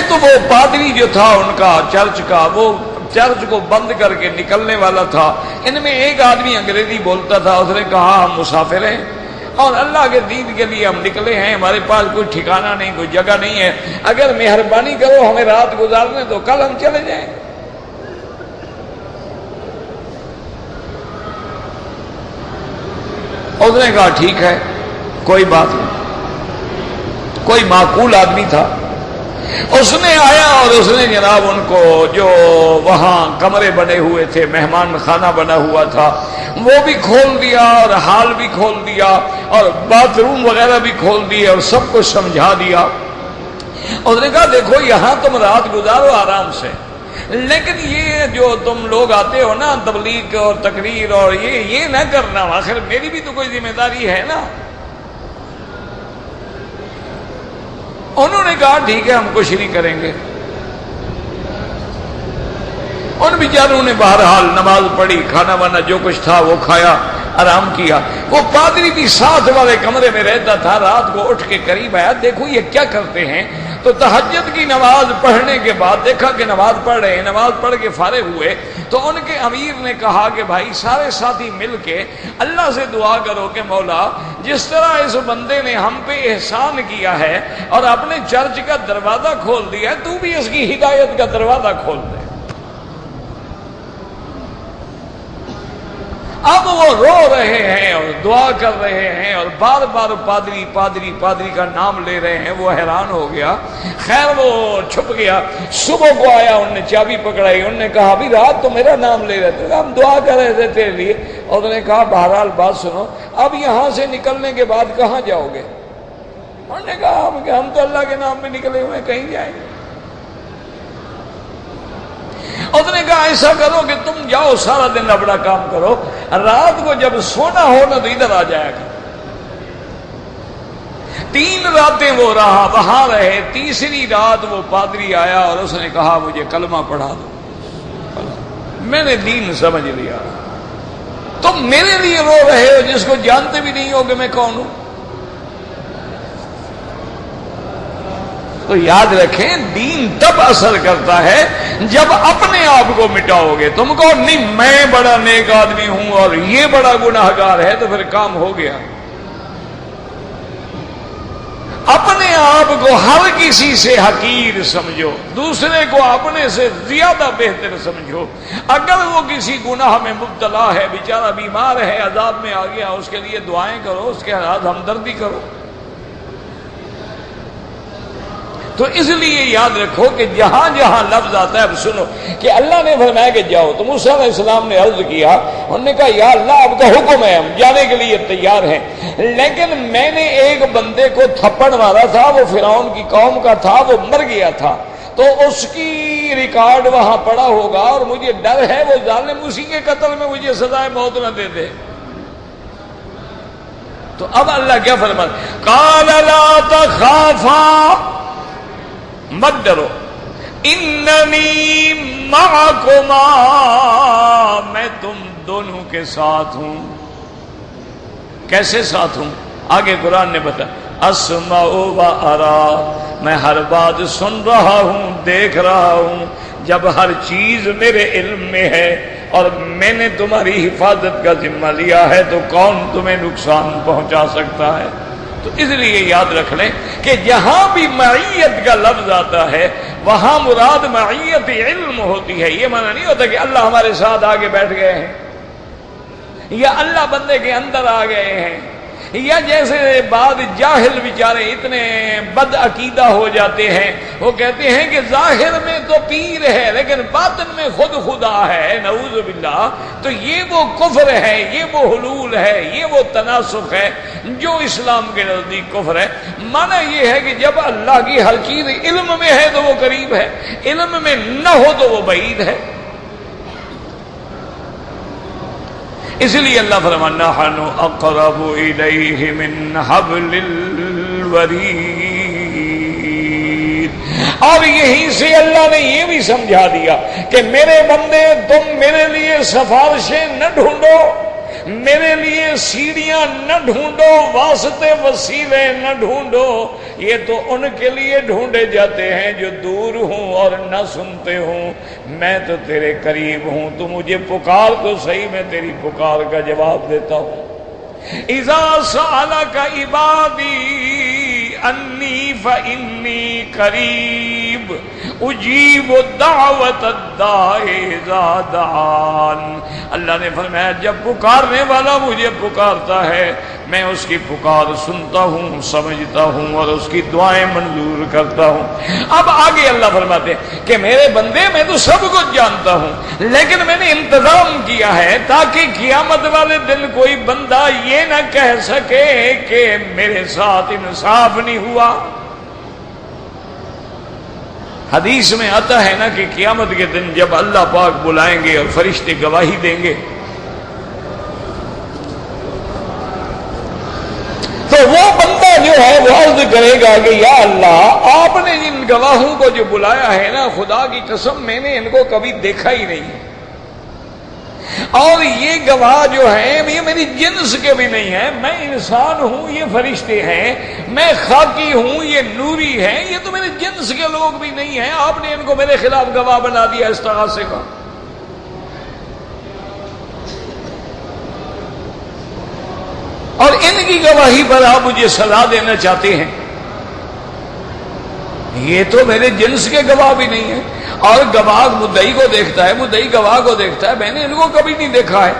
تو وہ پادری جو تھا ان کا چرچ کا، وہ چرچ کو بند کر کے نکلنے والا تھا۔ ان میں ایک آدمی انگریزی بولتا تھا، اس نے کہا ہم مسافر ہیں اور اللہ کے دین کے لیے ہم نکلے ہیں، ہمارے پاس کوئی ٹھکانہ نہیں، کوئی جگہ نہیں ہے، اگر مہربانی کرو ہمیں رات گزارنے تو کل ہم چلے جائیں۔ اس نے کہا ٹھیک ہے، کوئی بات نہیں۔ کوئی معقول آدمی تھا، اس نے آیا اور اس نے جناب ان کو جو وہاں کمرے بنے ہوئے تھے، مہمان خانہ بنا ہوا تھا، وہ بھی کھول دیا اور ہال بھی کھول دیا اور باتھ روم وغیرہ بھی کھول دیے اور سب کچھ سمجھا دیا۔ اس نے کہا دیکھو یہاں تم رات گزارو آرام سے، لیکن یہ جو تم لوگ آتے ہو نا تبلیغ اور تقریر اور یہ نہ کرنا، آخر میری بھی تو کوئی ذمہ داری ہے نا۔ انہوں نے کہا ٹھیک ہے ہم کچھ نہیں کریں گے۔ ان بیچاروں نے بہرحال نماز پڑھی، کھانا وانا جو کچھ تھا وہ کھایا، آرام کیا۔ وہ پادری بھی ساتھ والے کمرے میں رہتا تھا، رات کو اٹھ کے قریب آیا، دیکھو یہ کیا کرتے ہیں۔ تو تہجد کی نماز پڑھنے کے بعد دیکھا کہ نماز پڑھ رہے ہیں، نماز پڑھ کے فارغ ہوئے تو ان کے امیر نے کہا کہ بھائی سارے ساتھی مل کے اللہ سے دعا کرو کہ مولا جس طرح اس بندے نے ہم پہ احسان کیا ہے اور اپنے چرچ کا دروازہ کھول دیا ہے، تو بھی اس کی ہدایت کا دروازہ کھول دے۔ اب وہ رو رہے ہیں اور دعا کر رہے ہیں اور بار بار پادری پادری پادری کا نام لے رہے ہیں۔ وہ حیران ہو گیا، خیر وہ چھپ گیا۔ صبح کو آیا، انہوں نے چابی پکڑائی، انہوں نے کہا ابھی رات تو میرا نام لے رہے تھے، ہم دعا کر رہے تھے تیرے لیے۔ اور انہوں نے کہا بہرحال بات سنو، اب یہاں سے نکلنے کے بعد کہاں جاؤ گے؟ انہوں نے کہا ہم تو اللہ کے نام میں نکلے ہوئے، کہیں جائیں گے؟ اس نے کہا ایسا کرو کہ تم جاؤ سارا دن اپنا کام کرو، رات کو جب سونا ہو نا تو ادھر آ جایا کرو۔ 3 راتیں وہ رہا، وہاں رہے۔ تیسری رات وہ پادری آیا اور اس نے کہا مجھے کلمہ پڑھا دو، میں نے دین سمجھ لیا۔ تم میرے لیے رو رہے ہو جس کو جانتے بھی نہیں ہو کہ میں کون ہوں۔ تو یاد رکھیں دین تب اثر کرتا ہے جب اپنے آپ کو مٹاؤ گے. تم کو نہیں میں بڑا نیک آدمی ہوں اور یہ بڑا گناہگار ہے تو پھر کام ہو گیا. اپنے آپ کو ہر کسی سے حقیر سمجھو، دوسرے کو اپنے سے زیادہ بہتر سمجھو. اگر وہ کسی گناہ میں مبتلا ہے، بیچارہ بیمار ہے، عذاب میں آ گیا، اس کے لیے دعائیں کرو، اس کے ساتھ ہمدردی کرو. تو اس لیے یاد رکھو کہ جہاں جہاں لفظ آتا ہے، اب سنو کہ اللہ نے فرمایا کہ جاؤ. تو موسیٰ علیہ السلام نے عرض کیا، انہوں نے کہا یا اللہ آپ کا حکم ہے، ہم جانے کے لیے تیار ہیں، لیکن میں نے ایک بندے کو تھپڑ مارا تھا، وہ فرعون کی قوم کا تھا، وہ مر گیا تھا، تو اس کی ریکارڈ وہاں پڑا ہوگا اور مجھے ڈر ہے وہ ظالم اسی کے قتل میں مجھے سزائے موت نہ دے دے. تو اب اللہ کیا فرماتا ہے؟ قال لا تخافا، مت ڈرو، اننی معکما، میں تم دونوں کے ساتھ ہوں. کیسے ساتھ ہوں؟ آگے قرآن نے بتایا اسمع و ارا، میں ہر بات سن رہا ہوں، دیکھ رہا ہوں. جب ہر چیز میرے علم میں ہے اور میں نے تمہاری حفاظت کا ذمہ لیا ہے تو کون تمہیں نقصان پہنچا سکتا ہے؟ تو اس لیے یاد رکھ لیں کہ جہاں بھی معیت کا لفظ آتا ہے وہاں مراد معیت علم ہوتی ہے. یہ معنی نہیں ہوتا کہ اللہ ہمارے ساتھ آگے بیٹھ گئے ہیں یا اللہ بندے کے اندر آ گئے ہیں، یا جیسے بعض جاہل بیچارے اتنے بد عقیدہ ہو جاتے ہیں، وہ کہتے ہیں کہ ظاہر میں تو پیر ہے لیکن باطن میں خود خدا ہے، نعوذ باللہ. تو یہ وہ کفر ہے، یہ وہ حلول ہے، یہ وہ تناسخ ہے جو اسلام کے نزدیک کفر ہے. معنی یہ ہے کہ جب اللہ کی ہر چیز علم میں ہے تو وہ قریب ہے، علم میں نہ ہو تو وہ بعید ہے. اس لیے اللہ فرمانا نحن اقرب الیہ من حبل الورید. اور یہیں سے اللہ نے یہ بھی سمجھا دیا کہ میرے بندے تم میرے لیے سفارشیں نہ ڈھونڈو، میرے لیے سیڑھیاں نہ ڈھونڈو، واسطے وسیلے نہ ڈھونڈو. یہ تو ان کے لیے ڈھونڈے جاتے ہیں جو دور ہوں اور نہ سنتے ہوں. میں تو تیرے قریب ہوں، تو مجھے پکار تو صحیح، میں تیری پکار کا جواب دیتا ہوں. اذا سألک عبادی انی فانی قریب اجیب دعوت الداع اذا دعان. اللہ نے فرمایا جب پکارنے والا مجھے پکارتا ہے میں اس کی پکار سنتا ہوں، سمجھتا ہوں اور اس کی دعائیں منظور کرتا ہوں. اب آگے اللہ فرماتے ہیں کہ میرے بندے میں تو سب کچھ جانتا ہوں، لیکن میں نے انتظام کیا ہے تاکہ قیامت والے دن کوئی بندہ یہ نہ کہہ سکے کہ میرے ساتھ انصاف نہیں ہوا. حدیث میں آتا ہے نا کہ قیامت کے دن جب اللہ پاک بلائیں گے اور فرشتے گواہی دیں گے تو وہ بندہ جو ہے وہ عرض کرے گا کہ یا اللہ آپ نے جن گواہوں کو جو بلایا ہے نا، خدا کی قسم میں نے ان کو کبھی دیکھا ہی نہیں، اور یہ گواہ جو ہیں یہ میری جنس کے بھی نہیں ہیں. میں انسان ہوں، یہ فرشتے ہیں، میں خاکی ہوں، یہ نوری ہیں، یہ تو میرے جنس کے لوگ بھی نہیں ہیں. آپ نے ان کو میرے خلاف گواہ بنا دیا استغاثے کا. اور ان کی گواہی پر آپ مجھے سزا دینا چاہتے ہیں. یہ تو میرے جنس کے گواہ بھی نہیں ہیں. اور گواہ مدعی کو دیکھتا ہے، مدعی گواہ کو دیکھتا ہے، میں نے ان کو کبھی نہیں دیکھا ہے.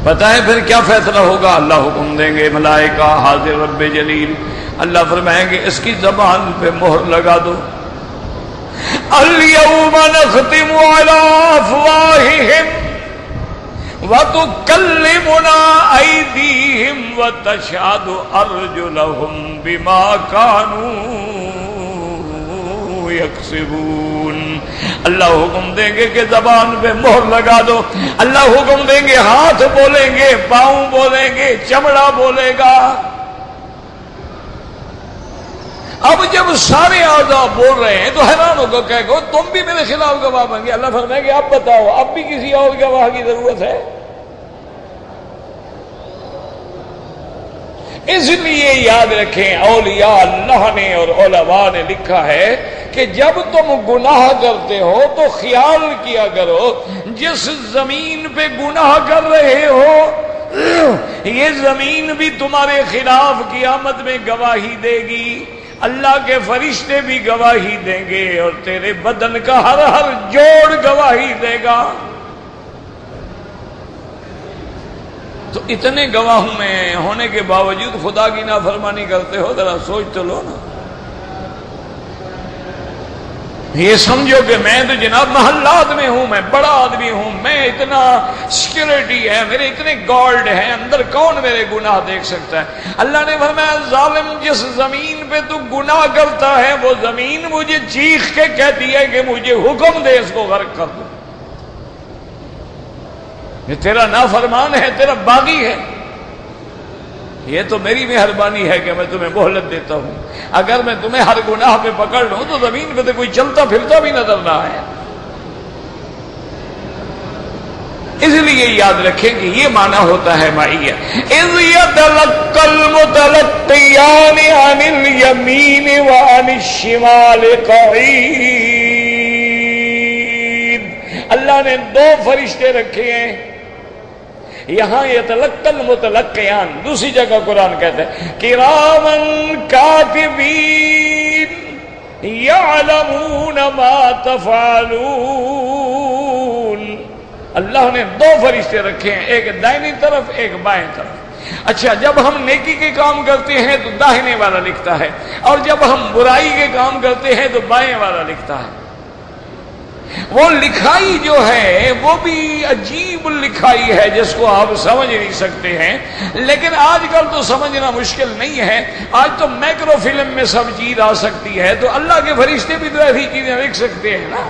پتہ ہے پھر کیا فیصلہ ہوگا؟ اللہ حکم دیں گے، ملائکہ حاضر رب جلیل، اللہ فرمائیں گے اس کی زبان پہ مہر لگا دو. الیوم نختم علی افواہہم وَتُكَلِّمُنَا أَيْدِيهِمْ وَتَشْهَدُ أَرْجُلُهُمْ بِمَا كَانُوا يَكْسِبُونَ. اللہ حکم دیں گے کہ زبان پہ مہر لگا دو. اللہ حکم دیں گے ہاتھ بولیں گے، پاؤں بولیں گے، چمڑا بولے گا. اب جب سارے اعضاء بول رہے ہیں تو حیران ہو کر کہے گو تم بھی میرے خلاف گواہ بن گے. اللہ فرمائے کہ اب بتاؤ اب بھی کسی اور گواہ کی ضرورت ہے؟ اس لیے یاد رکھیں اولیاء اللہ نے اور علماء نے لکھا ہے کہ جب تم گناہ کرتے ہو تو خیال کیا کرو جس زمین پہ گناہ کر رہے ہو یہ زمین بھی تمہارے خلاف قیامت میں گواہی دے گی، اللہ کے فرشتے بھی گواہی دیں گے اور تیرے بدن کا ہر ہر جوڑ گواہی دے گا۔ تو اتنے گواہوں میں ہونے کے باوجود خدا کی نافرمانی کرتے ہو، ذرا سوچ تو لو نا۔ یہ سمجھو کہ میں تو جناب محلات میں ہوں، میں بڑا آدمی ہوں، میں اتنا سیکورٹی ہے، میرے اتنے گارڈ ہیں، اندر کون میرے گناہ دیکھ سکتا ہے؟ اللہ نے فرمایا ظالم جس زمین پہ تو گناہ کرتا ہے وہ زمین مجھے چیخ کے کہتی ہے کہ مجھے حکم دے اس کو غرق کر دو۔ یہ تیرا نافرمان ہے، تیرا باغی ہے، یہ تو میری مہربانی ہے کہ میں تمہیں مہلت دیتا ہوں۔ اگر میں تمہیں ہر گناہ پہ پکڑ لوں تو زمین پہ تو کوئی چلتا پھرتا بھی نظر نہ آئے۔ اس لیے یاد رکھیں کہ یہ معنی ہوتا ہے معیت۔ اذ یتلقی المتلقیان عن الیمین وعن الشمال قعید۔ اللہ نے دو فرشتے رکھے ہیں یہاں، یتلقی المتلقیان، دوسری جگہ قرآن کہتا ہے کرامن کاتبین یعلمون ما تفعلون۔ اللہ نے دو فرشتے رکھے ہیں، ایک دائنی طرف ایک بائیں طرف۔ اچھا، جب ہم نیکی کے کام کرتے ہیں تو داہنے والا لکھتا ہے، اور جب ہم برائی کے کام کرتے ہیں تو بائیں والا لکھتا ہے۔ وہ لکھائی جو ہے وہ بھی عجیب لکھائی ہے جس کو آپ سمجھ نہیں سکتے ہیں، لیکن آج کل تو سمجھنا مشکل نہیں ہے، آج تو مائکرو فلم میں سب چیز آ سکتی ہے، تو اللہ کے فرشتے بھی تو ایسی چیزیں لکھ سکتے ہیں نا۔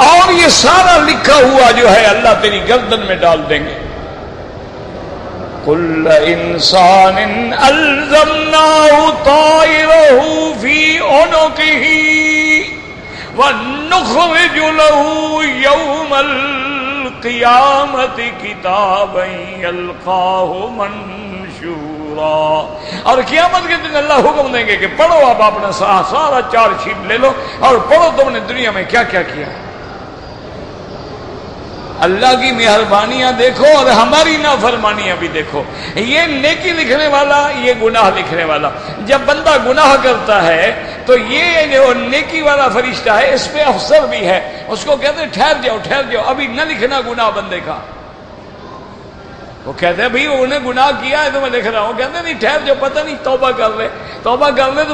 اور یہ سارا لکھا ہوا جو ہے اللہ تیری گردن میں ڈال دیں گے۔ کل انسان الزمناه طائره في عنقه ونخرج له يوم القيامة كتابا يلقاه منشورا۔ اور قیامت کے دن اللہ حکم دیں گے کہ پڑھو اب اپنا سارا چارج شیٹ لے لو اور پڑھو تم نے دنیا میں کیا کیا کیا۔ اللہ کی مہربانیاں دیکھو اور ہماری نافرمانیاں بھی دیکھو۔ یہ نیکی لکھنے والا، یہ گناہ لکھنے والا، جب بندہ گناہ کرتا ہے تو یہ جو نیکی والا فرشتہ ہے اس پہ افسر بھی ہے، اس کو کہتے ہیں ٹھہر جاؤ ابھی نہ لکھنا گناہ بندے کا۔ وہ کہتے ہیں بھائی انہیں گناہ کیا ہے تو میں لکھ رہا ہوں، کہتے ہیں نہیں ٹھہر جاؤ، پتہ نہیں توبہ کر لے تو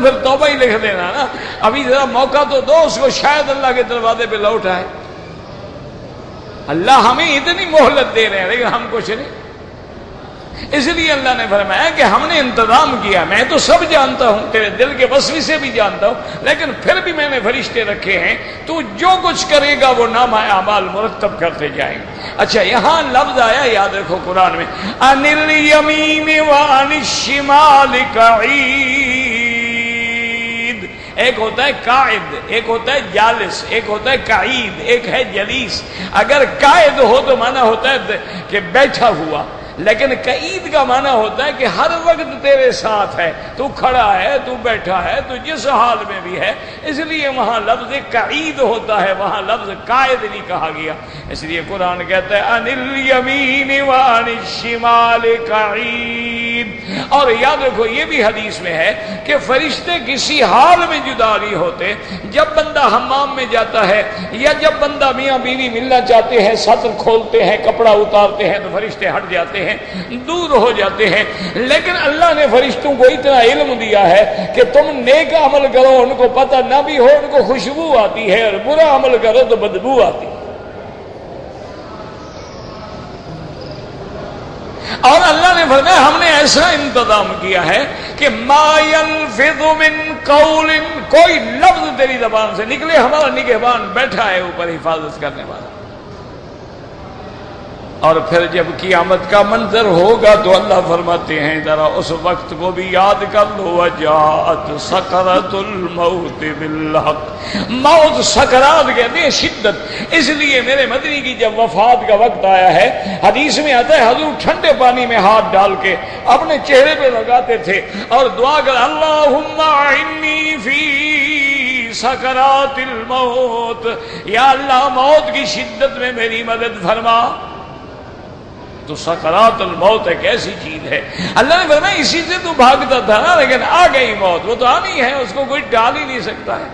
پھر توبہ ہی لکھ دینا نا، ابھی ذرا موقع تو دو اس کو، شاید اللہ کے دروازے پہ لوٹ آئے۔ اللہ ہمیں اتنی مہلت دے رہے ہیں لیکن ہم کچھ نہیں۔ اس لیے اللہ نے فرمایا کہ ہم نے انتظام کیا، میں تو سب جانتا ہوں، تیرے دل کے وسوسے بھی جانتا ہوں، لیکن پھر بھی میں نے فرشتے رکھے ہیں، تو جو کچھ کرے گا وہ نامہ اعمال مرتب کرتے جائیں گے۔ اچھا، یہاں لفظ آیا، یاد رکھو قرآن میں، عن الیمین وعن الشمال قعید۔ ایک ہوتا ہے قائد، ایک ہوتا ہے جالس، ایک ہوتا ہے قعید، ایک ہے جلیس۔ اگر قائد ہو تو معنی ہوتا ہے کہ بیٹھا ہوا، لیکن قعید کا معنی ہوتا ہے کہ ہر وقت تیرے ساتھ ہے، تو کھڑا ہے، تو بیٹھا ہے، تو جس حال میں بھی ہے۔ اس لیے وہاں لفظ قعید ہوتا ہے، وہاں لفظ قائد نہیں کہا گیا۔ اس لیے قرآن کہتا ہے عن الیمین وعن الشمال قعید۔ اور یاد رکھو یہ بھی حدیث میں ہے کہ فرشتے کسی حال میں جدا نہیں ہوتے۔ جب بندہ حمام میں جاتا ہے یا جب بندہ میاں بیوی ملنا چاہتے ہیں، سطر کھولتے ہیں، کپڑا اتارتے ہیں، تو فرشتے ہٹ جاتے ہیں، دور ہو جاتے ہیں۔ لیکن اللہ نے فرشتوں کو اتنا علم دیا ہے کہ تم نیک عمل کرو ان کو پتہ نہ بھی ہو، ان کو خوشبو آتی ہے، اور برا عمل کرو تو بدبو آتی ہے۔ اور اللہ نے فرمایا ہم نے ایسا انتظام کیا ہے کہ ما یلفظ من قول، کوئی لفظ تیری زبان سے نکلے، ہمارا نگہبان بیٹھا ہے اوپر حفاظت کرنے والا۔ اور پھر جب قیامت کا منظر ہوگا تو اللہ فرماتے ہیں ذرا اس وقت کو بھی یاد کر لو، وجاءت سکرۃ الموت بالحق، موت سکرات کہتے ہیں شدت۔ اس لیے میرے مدنی کی جب وفات کا وقت آیا ہے، حدیث میں آتا ہے حضور ٹھنڈے پانی میں ہاتھ ڈال کے اپنے چہرے پہ لگاتے تھے اور دعا کر اللہم اعنی فی سکرات الموت، یا اللہ موت کی شدت میں میری مدد فرما۔ تو سکرات الموت ایک ایسی چیز ہے، اللہ نے فرمایا اسی سے تو بھاگتا تھا نا، لیکن آ گئی موت، وہ تو آنی ہے، اس کو کوئی ٹال ہی نہیں سکتا ہے۔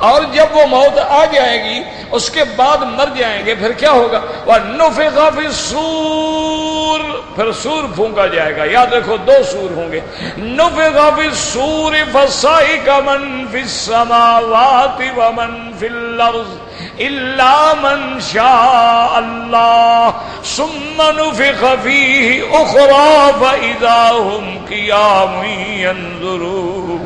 اور جب وہ موت آ جائے گی اس کے بعد مر جائیں گے، پھر کیا ہوگا؟ وَنُفِخَ فِي الصُّورِ، پھر سور پھونکا جائے گا۔ یاد رکھو دو سور ہوں گے، نُفِخَ فِي الصُّورِ فَصَعِقَ مَن فِي السَّمَاوَاتِ وَمَن فِي الْأَرْضِ إِلَّا مَن شَاءَ اللَّهُ ثُمَّ نُفِخَ فِيهِ أُخْرَىٰ فَإِذَا هُمْ قِيَامٌ يَنظُرُونَ۔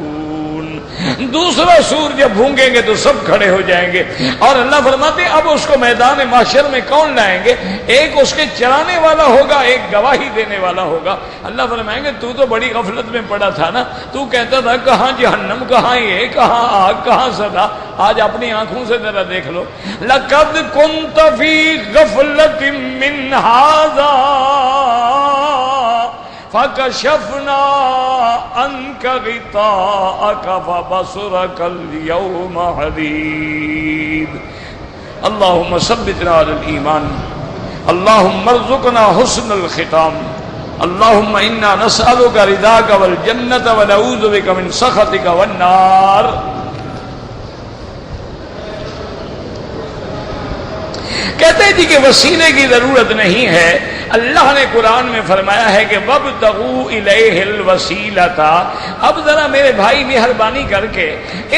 دوسرا سور جب بھونگیں گے تو سب کھڑے ہو جائیں گے، اور اللہ فرماتے ہیں اب اس کو میدان محشر میں کون لائیں گے؟ ایک اس کے چرانے والا ہوگا، ایک گواہی دینے والا ہوگا۔ اللہ فرمائیں گے تو بڑی غفلت میں پڑا تھا نا، تو کہتا تھا کہاں جہنم، کہاں یہ، کہاں آگ، کہاں سزا، آج اپنی آنکھوں سے ذرا دیکھ لو۔ لَقَدْ كُنْتَ فِي غَفْلَةٍ مِّنْ هَٰذَا فَكَشَفْنَا عَنْكَ غِطَاءَكَ فَبَصَرُكَ الْيَوْمَ حَدِيدٌ۔ اللهم ثبتنا على الإيمان، اللهم ارزقنا حسن الختام، اللهم إنا نسألك رضاك والجنة ونعوذ بك من سخطك والنار۔ کہتے ہیں جی کہ وسیلے کی ضرورت نہیں ہے، اللہ نے قرآن میں فرمایا ہے کہ وَابْتَغُوا إِلَيْهِ الْوَسِيلَةَ۔ اب ذرا میرے بھائی مہربانی کر کے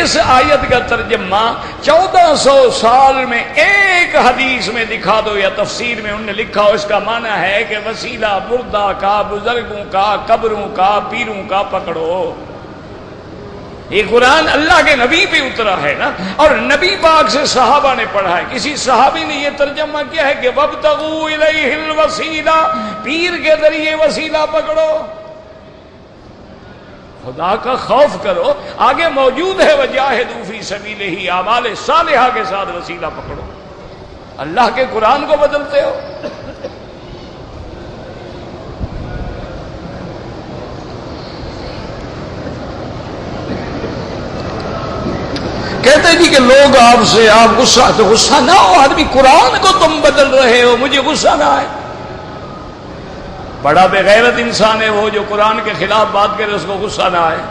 اس آیت کا ترجمہ 1400 سال میں ایک حدیث میں دکھا دو یا تفسیر میں انہوں نے لکھا ہو۔ اس کا معنی ہے کہ وسیلہ مردہ کا، بزرگوں کا، قبروں کا، پیروں کا پکڑو۔ یہ قرآن اللہ کے نبی پہ اترا ہے نا، اور نبی پاک سے صحابہ نے پڑھا ہے۔ کسی صحابی نے یہ ترجمہ کیا ہے کہ وَابْتَغُوا إِلَيْهِ الْوَسِيلَةَ، پیر کے ذریعے وسیلہ پکڑو، خدا کا خوف کرو۔ آگے موجود ہے وَجَاهِدُوا فِي سَبِيلِهِ، اعمال صالحہ کے ساتھ وسیلہ پکڑو۔ اللہ کے قرآن کو بدلتے ہو۔ کہتے جی کہ لوگ آپ سے، آپ غصہ، تو غصہ نہ ہو آدمی، قرآن کو تم بدل رہے ہو، مجھے غصہ نہ آئے۔ بڑا بے غیرت انسان ہے وہ جو قرآن کے خلاف بات کرے، اس کو غصہ نہ آئے۔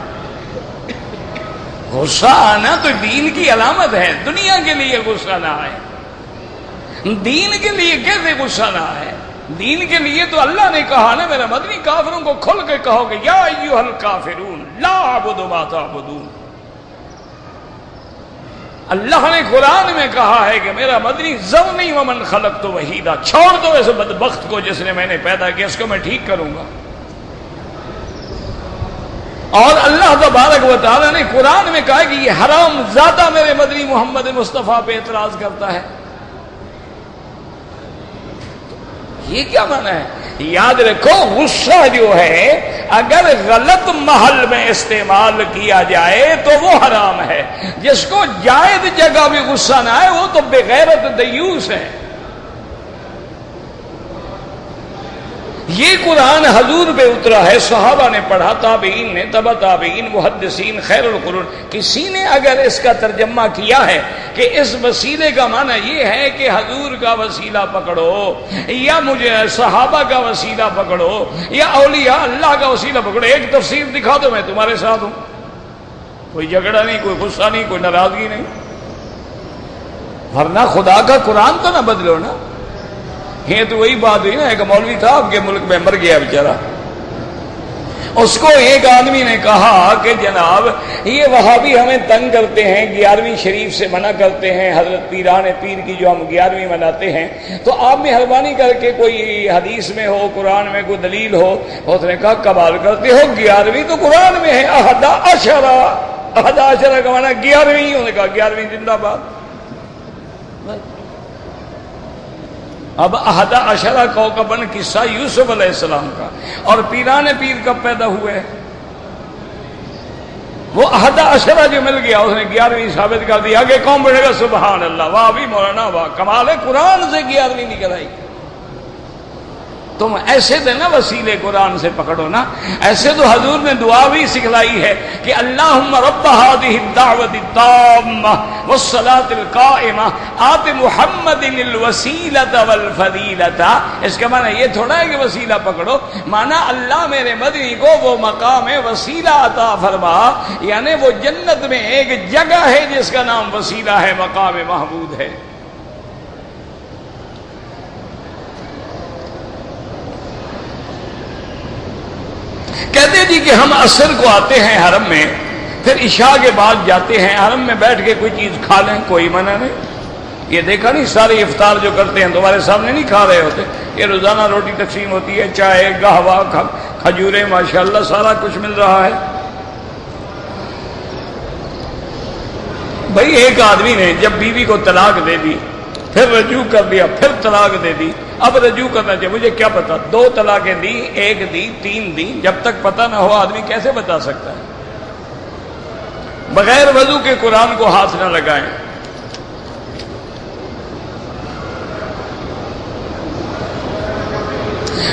غصہ آنا تو دین کی علامت ہے، دنیا کے لیے غصہ نہ آئے، دین کے لیے کیسے غصہ نہ آئے؟ دین کے لیے تو اللہ نے کہا نا میرا مدنی، کافروں کو کھل کے کہو کہ یا ایھا الکافرون لا اعبد ما تعبدون۔ اللہ نے قرآن میں کہا ہے کہ میرا مدنی ذرنی ومن خلقت وحیدا، چھوڑ دو اس بدبخت کو جس نے میں نے پیدا کیا، اس کو میں ٹھیک کروں گا۔ اور اللہ تبارک و تعالیٰ نے قرآن میں کہا کہ یہ حرام زیادہ میرے مدنی محمد مصطفیٰ پہ اعتراض کرتا ہے۔ یہ کیا معنی ہے؟ یاد رکھو غصہ جو ہے اگر غلط محل میں استعمال کیا جائے تو وہ حرام ہے، جس کو جائز جگہ بھی غصہ نہ آئے وہ تو بے غیرت دیوس ہے۔ یہ قرآن حضور پہ اترا ہے، صحابہ نے پڑھا، تابعین نے، تبع تابعین، محدثین، خیر القرون۔ کسی نے اگر اس کا ترجمہ کیا ہے کہ اس وسیلے کا معنی یہ ہے کہ حضور کا وسیلہ پکڑو، یا مجھے صحابہ کا وسیلہ پکڑو، یا اولیاء اللہ کا وسیلہ پکڑو، ایک تفسیر دکھا دو، میں تمہارے ساتھ ہوں۔ کوئی جھگڑا نہیں، کوئی غصہ نہیں، کوئی ناراضگی نہیں، ورنہ خدا کا قرآن تو نہ بدلو نا۔ یہ تو وہی بات ہوئی نا، ایک مولوی تھا آپ کے ملک میں، مر گیا بیچارہ، اس کو ایک آدمی نے کہا کہ جناب یہ وہابی ہمیں تنگ کرتے ہیں، 11ویں شریف سے منع کرتے ہیں، حضرت پیران پیر کی جو ہم 11ویں مناتے ہیں، تو آپ مہربانی کر کے کوئی حدیث میں ہو، قرآن میں کوئی دلیل ہو۔ اس نے کہا کمال کرتے ہو، 11ویں تو قرآن میں ہے، احد عشرہ کا معنی 11ویں ہی، انہوں نے کہا 11ویں زندہ باد۔ اب 11 کوكبن قصہ یوسف علیہ السلام کا، اور پیران پیر کب پیدا ہوئے؟ وہ 11 جو مل گیا اس نے 11ویں ثابت کر دی. آگے کون بڑھے گا؟ سبحان اللہ، واہ بھی مولانا واہ، کمال ہے، قرآن سے 11ویں نکل آئی. تم ایسے دے نا وسیلے قرآن سے پکڑو نا. ایسے تو حضور نے دعا بھی سکھلائی ہے کہ اللہم رب هذه الدعوة التامة والصلاة القائمة آت محمد الوسیلة والفضیلة. اس کا معنی یہ تھوڑا ہے کہ وسیلہ پکڑو، معنی اللہ میرے مدنی کو وہ مقام وسیلہ عطا فرما، یعنی وہ جنت میں ایک جگہ ہے جس کا نام وسیلہ ہے، مقام محمود ہے. کہتے جی کہ ہم عصر کو آتے ہیں حرم میں، پھر عشاء کے بعد جاتے ہیں حرم میں، بیٹھ کے کوئی چیز کھا لیں، کوئی منع نہیں. یہ دیکھا نہیں سارے افطار جو کرتے ہیں تمہارے سامنے نہیں کھا رہے ہوتے، یہ روزانہ روٹی تقسیم ہوتی ہے، چائے، قہوہ، کھجوریں، ماشاءاللہ سارا کچھ مل رہا ہے. بھائی ایک آدمی نے جب بیوی کو طلاق دے دی، پھر رجوع کر دیا، پھر طلاق دے دی، اب رجوع کرنا چاہیے. مجھے کیا پتا 2 طلاقیں دی، 1 دی، 3 دی، جب تک پتہ نہ ہو آدمی کیسے بتا سکتا ہے؟ بغیر وضو کے قرآن کو ہاتھ نہ لگائیں.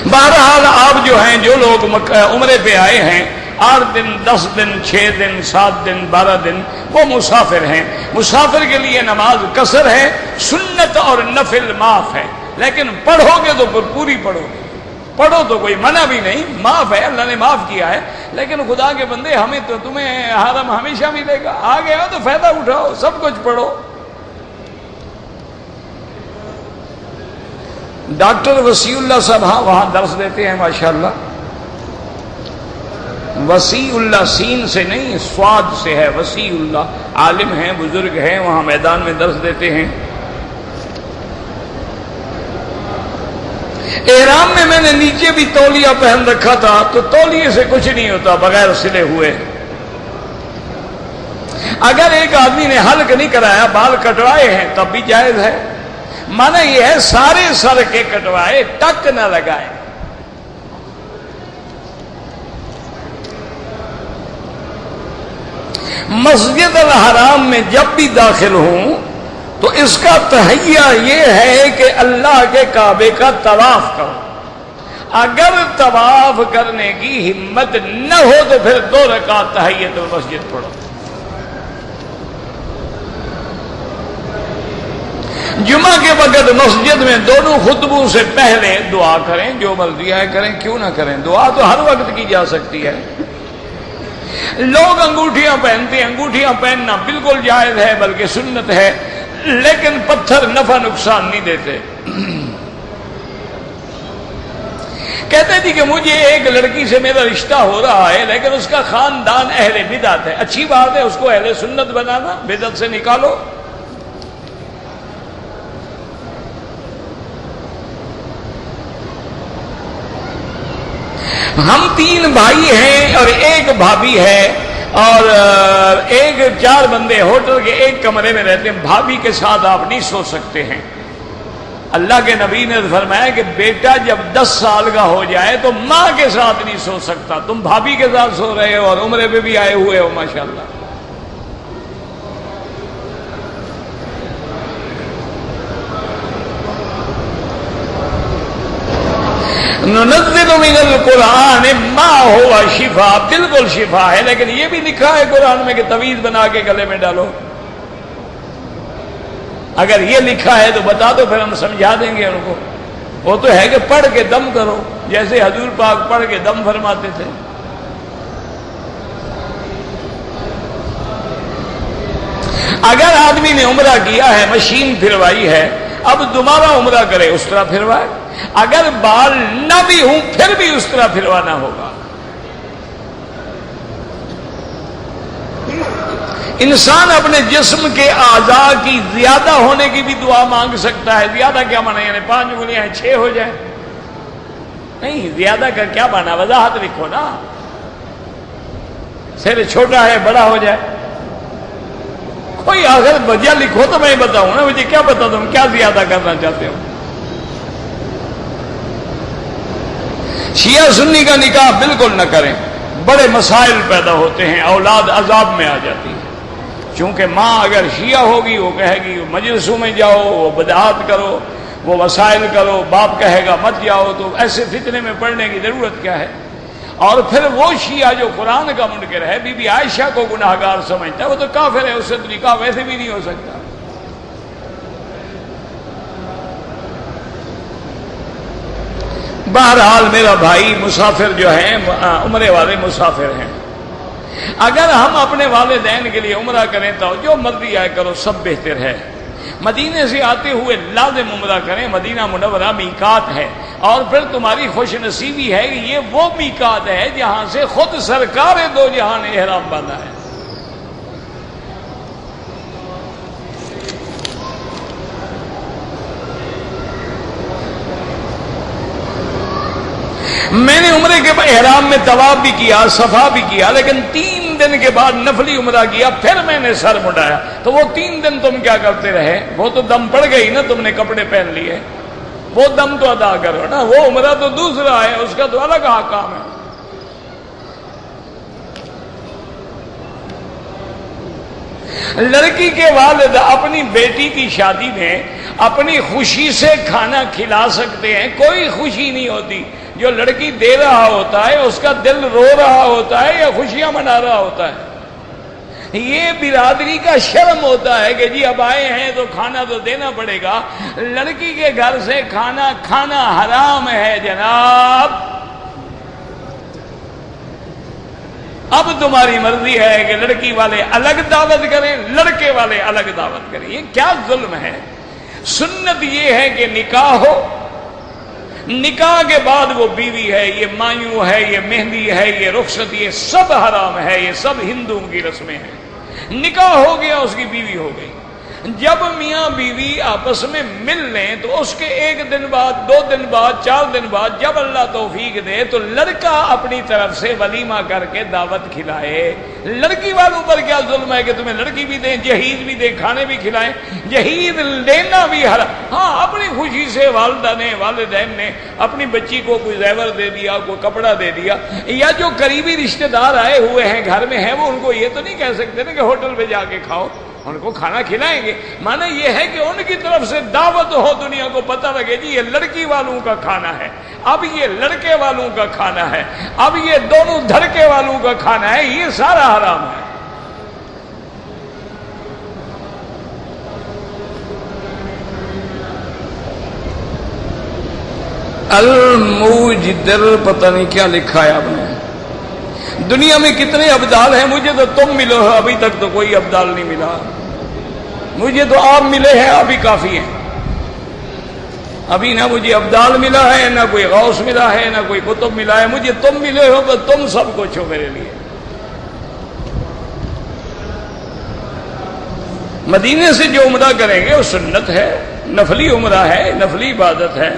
بہرحال آپ جو ہیں، جو لوگ عمرے پہ آئے ہیں، 8 دن، 10 دن، 6 دن، 7 دن، 12 دن، وہ مسافر ہیں. مسافر کے لیے نماز قصر ہے، سنت اور نفل معاف ہے، لیکن پڑھو گے تو پوری پڑھو گے. پڑھو تو کوئی منع بھی نہیں، معاف ہے، اللہ نے معاف کیا ہے. لیکن خدا کے بندے، ہمیں تو تمہیں حرم ہمیشہ ملے گا، آ گئے ہو تو فائدہ اٹھاؤ، سب کچھ پڑھو. ڈاکٹر وسیع اللہ صاحب وہاں درس دیتے ہیں ماشاءاللہ. وسیع اللہ سین سے نہیں، سواد سے ہے. وسیع اللہ عالم ہیں، بزرگ ہیں، وہاں میدان میں درس دیتے ہیں. احرام میں نے نیچے بھی تولیہ پہن رکھا تھا، تو تولیے سے کچھ نہیں ہوتا بغیر سلے ہوئے. اگر ایک آدمی نے حلق نہیں کرایا، بال کٹوائے ہیں، تب بھی جائز ہے. مانا یہ ہے سارے سر کے کٹوائے، ٹک نہ لگائے. مسجد الحرام میں جب بھی داخل ہوں تو اس کا تہیہ یہ ہے کہ اللہ کے کعبے کا طواف کرو. اگر طواف کرنے کی ہمت نہ ہو تو پھر 2 رکعت تحیۃ المسجد پڑھو. جمعہ کے وقت مسجد میں دونوں خطبوں سے پہلے دعا کریں، جو مرضی ہے کریں، کیوں نہ کریں. دعا تو ہر وقت کی جا سکتی ہے. لوگ انگوٹھیاں پہنتے ہیں، انگوٹھیاں پہننا بالکل جائز ہے، بلکہ سنت ہے، لیکن پتھر نفع نقصان نہیں دیتے. کہتے تھے کہ مجھے ایک لڑکی سے میرا رشتہ ہو رہا ہے، لیکن اس کا خاندان اہل بدعت ہے. اچھی بات ہے، اس کو اہل سنت بنانا، بدعت سے نکالو. ہم 3 بھائی ہیں اور 1 بھابھی ہے، اور 4 بندے ہوٹل کے ایک کمرے میں رہتے ہیں. بھابھی کے ساتھ آپ نہیں سو سکتے ہیں. اللہ کے نبی نے فرمایا کہ بیٹا جب 10 سال کا ہو جائے تو ماں کے ساتھ نہیں سو سکتا. تم بھابھی کے ساتھ سو رہے ہو اور عمرے پہ بھی آئے ہوئے ہو ماشاءاللہ. ننزل من القرآن ما هو شفا، بالکل شفا ہے، لیکن یہ بھی لکھا ہے قرآن میں کہ تعویذ بنا کے گلے میں ڈالو. اگر یہ لکھا ہے تو بتا دو، پھر ہم سمجھا دیں گے ان کو. وہ تو ہے کہ پڑھ کے دم کرو، جیسے حضور پاک پڑھ کے دم فرماتے تھے. اگر آدمی نے عمرہ کیا ہے، مشین پھروائی ہے، اب دوبارہ عمرہ کرے، اس طرح پھروائے. اگر بال نہ بھی ہوں پھر بھی اس طرح پھروانا ہوگا. انسان اپنے جسم کے اعضاء کی زیادہ ہونے کی بھی دعا مانگ سکتا ہے. زیادہ کیا مانا؟ یعنی 5 انگلیاں ہیں 6 ہو جائے. نہیں، زیادہ کا کیا مانا؟ وضاحت لکھو نا. سر چھوٹا ہے، بڑا ہو جائے. کوئی اگر وجہ لکھو تو میں بتاؤں نا. مجھے کیا پتا تم کیا زیادہ کرنا چاہتے ہو. شیعہ سنی کا نکاح بالکل نہ کریں، بڑے مسائل پیدا ہوتے ہیں، اولاد عذاب میں آ جاتی ہے۔ چونکہ ماں اگر شیعہ ہوگی وہ کہے گی مجلسوں میں جاؤ، وہ بدعات کرو، وہ وسائل کرو، باپ کہے گا مت جاؤ، تو ایسے فتنے میں پڑنے کی ضرورت کیا ہے؟ اور پھر وہ شیعہ جو قرآن کا منکر ہے، بی بی عائشہ کو گناہ گار سمجھتا ہے، وہ تو کافر ہے، اس سے تو نکاح ویسے بھی نہیں ہو سکتا۔ بہرحال میرا بھائی مسافر جو ہیں، عمرے والے مسافر ہیں، اگر ہم اپنے والدین کے لیے عمرہ کریں تو جو مرضی آئے کرو، سب بہتر ہے۔ مدینے سے آتے ہوئے لازم عمرہ کریں، مدینہ منورہ میقات ہے، اور پھر تمہاری خوش نصیبی ہے کہ یہ وہ میقات ہے جہاں سے خود سرکار دو جہاں نے احرام باندھا ہے۔ میں نے عمرے کے احرام میں طواف بھی کیا، صفا بھی کیا، لیکن 3 دن کے بعد نفلی عمرہ کیا، پھر میں نے سر مڈایا۔ تو وہ 3 دن تم کیا کرتے رہے؟ وہ تو دم پڑ گئی نا، تم نے کپڑے پہن لیے، وہ دم تو ادا کرو نا، وہ عمرہ تو دوسرا ہے، اس کا تو الگ احکام ہے۔ لڑکی کے والد اپنی بیٹی کی شادی میں اپنی خوشی سے کھانا کھلا سکتے ہیں، کوئی خوشی نہیں ہوتی۔ جو لڑکی دے رہا ہوتا ہے اس کا دل رو رہا ہوتا ہے یا خوشیاں منا رہا ہوتا ہے؟ یہ برادری کا شرم ہوتا ہے کہ جی اب آئے ہیں تو کھانا تو دینا پڑے گا۔ لڑکی کے گھر سے کھانا کھانا حرام ہے جناب۔ اب تمہاری مرضی ہے کہ لڑکی والے الگ دعوت کریں، لڑکے والے الگ دعوت کریں، یہ کیا ظلم ہے؟ سنت یہ ہے کہ نکاح ہو، نکاح کے بعد وہ بیوی ہے، یہ مایوں ہے، یہ مہندی ہے، یہ رخصت، یہ سب حرام ہے، یہ سب ہندوؤں کی رسمیں ہیں۔ نکاح ہو گیا، اس کی بیوی ہو گئی۔ جب میاں بیوی آپس میں مل لیں تو اس کے 1 دن بعد، 2 دن بعد، 4 دن بعد جب اللہ توفیق دے تو لڑکا اپنی طرف سے ولیمہ کر کے دعوت کھلائے۔ لڑکی والوں پر کیا ظلم ہے کہ تمہیں لڑکی بھی دیں، جہیز بھی دیں، کھانے بھی کھلائیں؟ جہیز لینا بھی حرام۔ ہاں، اپنی خوشی سے والدہ نے، والدین نے اپنی بچی کو کوئی زیور دے دیا، کوئی کپڑا دے دیا، یا جو قریبی رشتہ دار آئے ہوئے ہیں گھر میں ہیں، وہ ان کو یہ تو نہیں کہہ سکتے نا کہ ہوٹل پہ جا کے کھاؤ، ان کو کھانا کھلائیں گے۔ معنی یہ ہے کہ ان کی طرف سے دعوت ہو، دنیا کو پتہ لگے جی یہ لڑکی والوں کا کھانا ہے، اب یہ لڑکے والوں کا کھانا ہے، اب یہ دونوں دھڑکے والوں کا کھانا ہے، یہ سارا حرام ہے۔ الموجدر، پتہ نہیں کیا لکھا ہے آپ نے۔ دنیا میں کتنے ابدال ہیں؟ مجھے تو تم ملے ہو، ابھی تک تو کوئی ابدال نہیں ملا۔ مجھے تو آپ ملے ہیں، ابھی کافی ہیں۔ ابھی نہ مجھے ابدال ملا ہے، نہ کوئی غوث ملا ہے، نہ کوئی قطب ملا ہے، مجھے تم ملے ہو، تو تم سب کچھ ہو میرے لیے۔ مدینے سے جو عمرہ کریں گے وہ سنت ہے، نفلی عمرہ ہے، نفلی عبادت ہے۔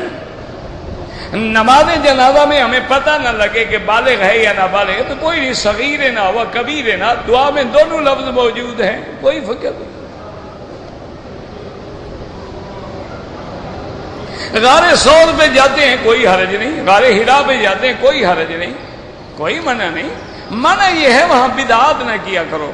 نماز جنازہ میں ہمیں پتہ نہ لگے کہ بالغ ہے یا نابالغ ہے تو کوئی نہیں، صغیر نہ و کبیر نہ، دعا میں دونوں لفظ موجود ہیں، کوئی فکر نہیں۔ غار سور پہ جاتے ہیں کوئی حرج نہیں، غار ہرا پہ جاتے ہیں کوئی حرج نہیں، کوئی منع نہیں۔ منع یہ ہے وہاں بدعات نہ کیا کرو۔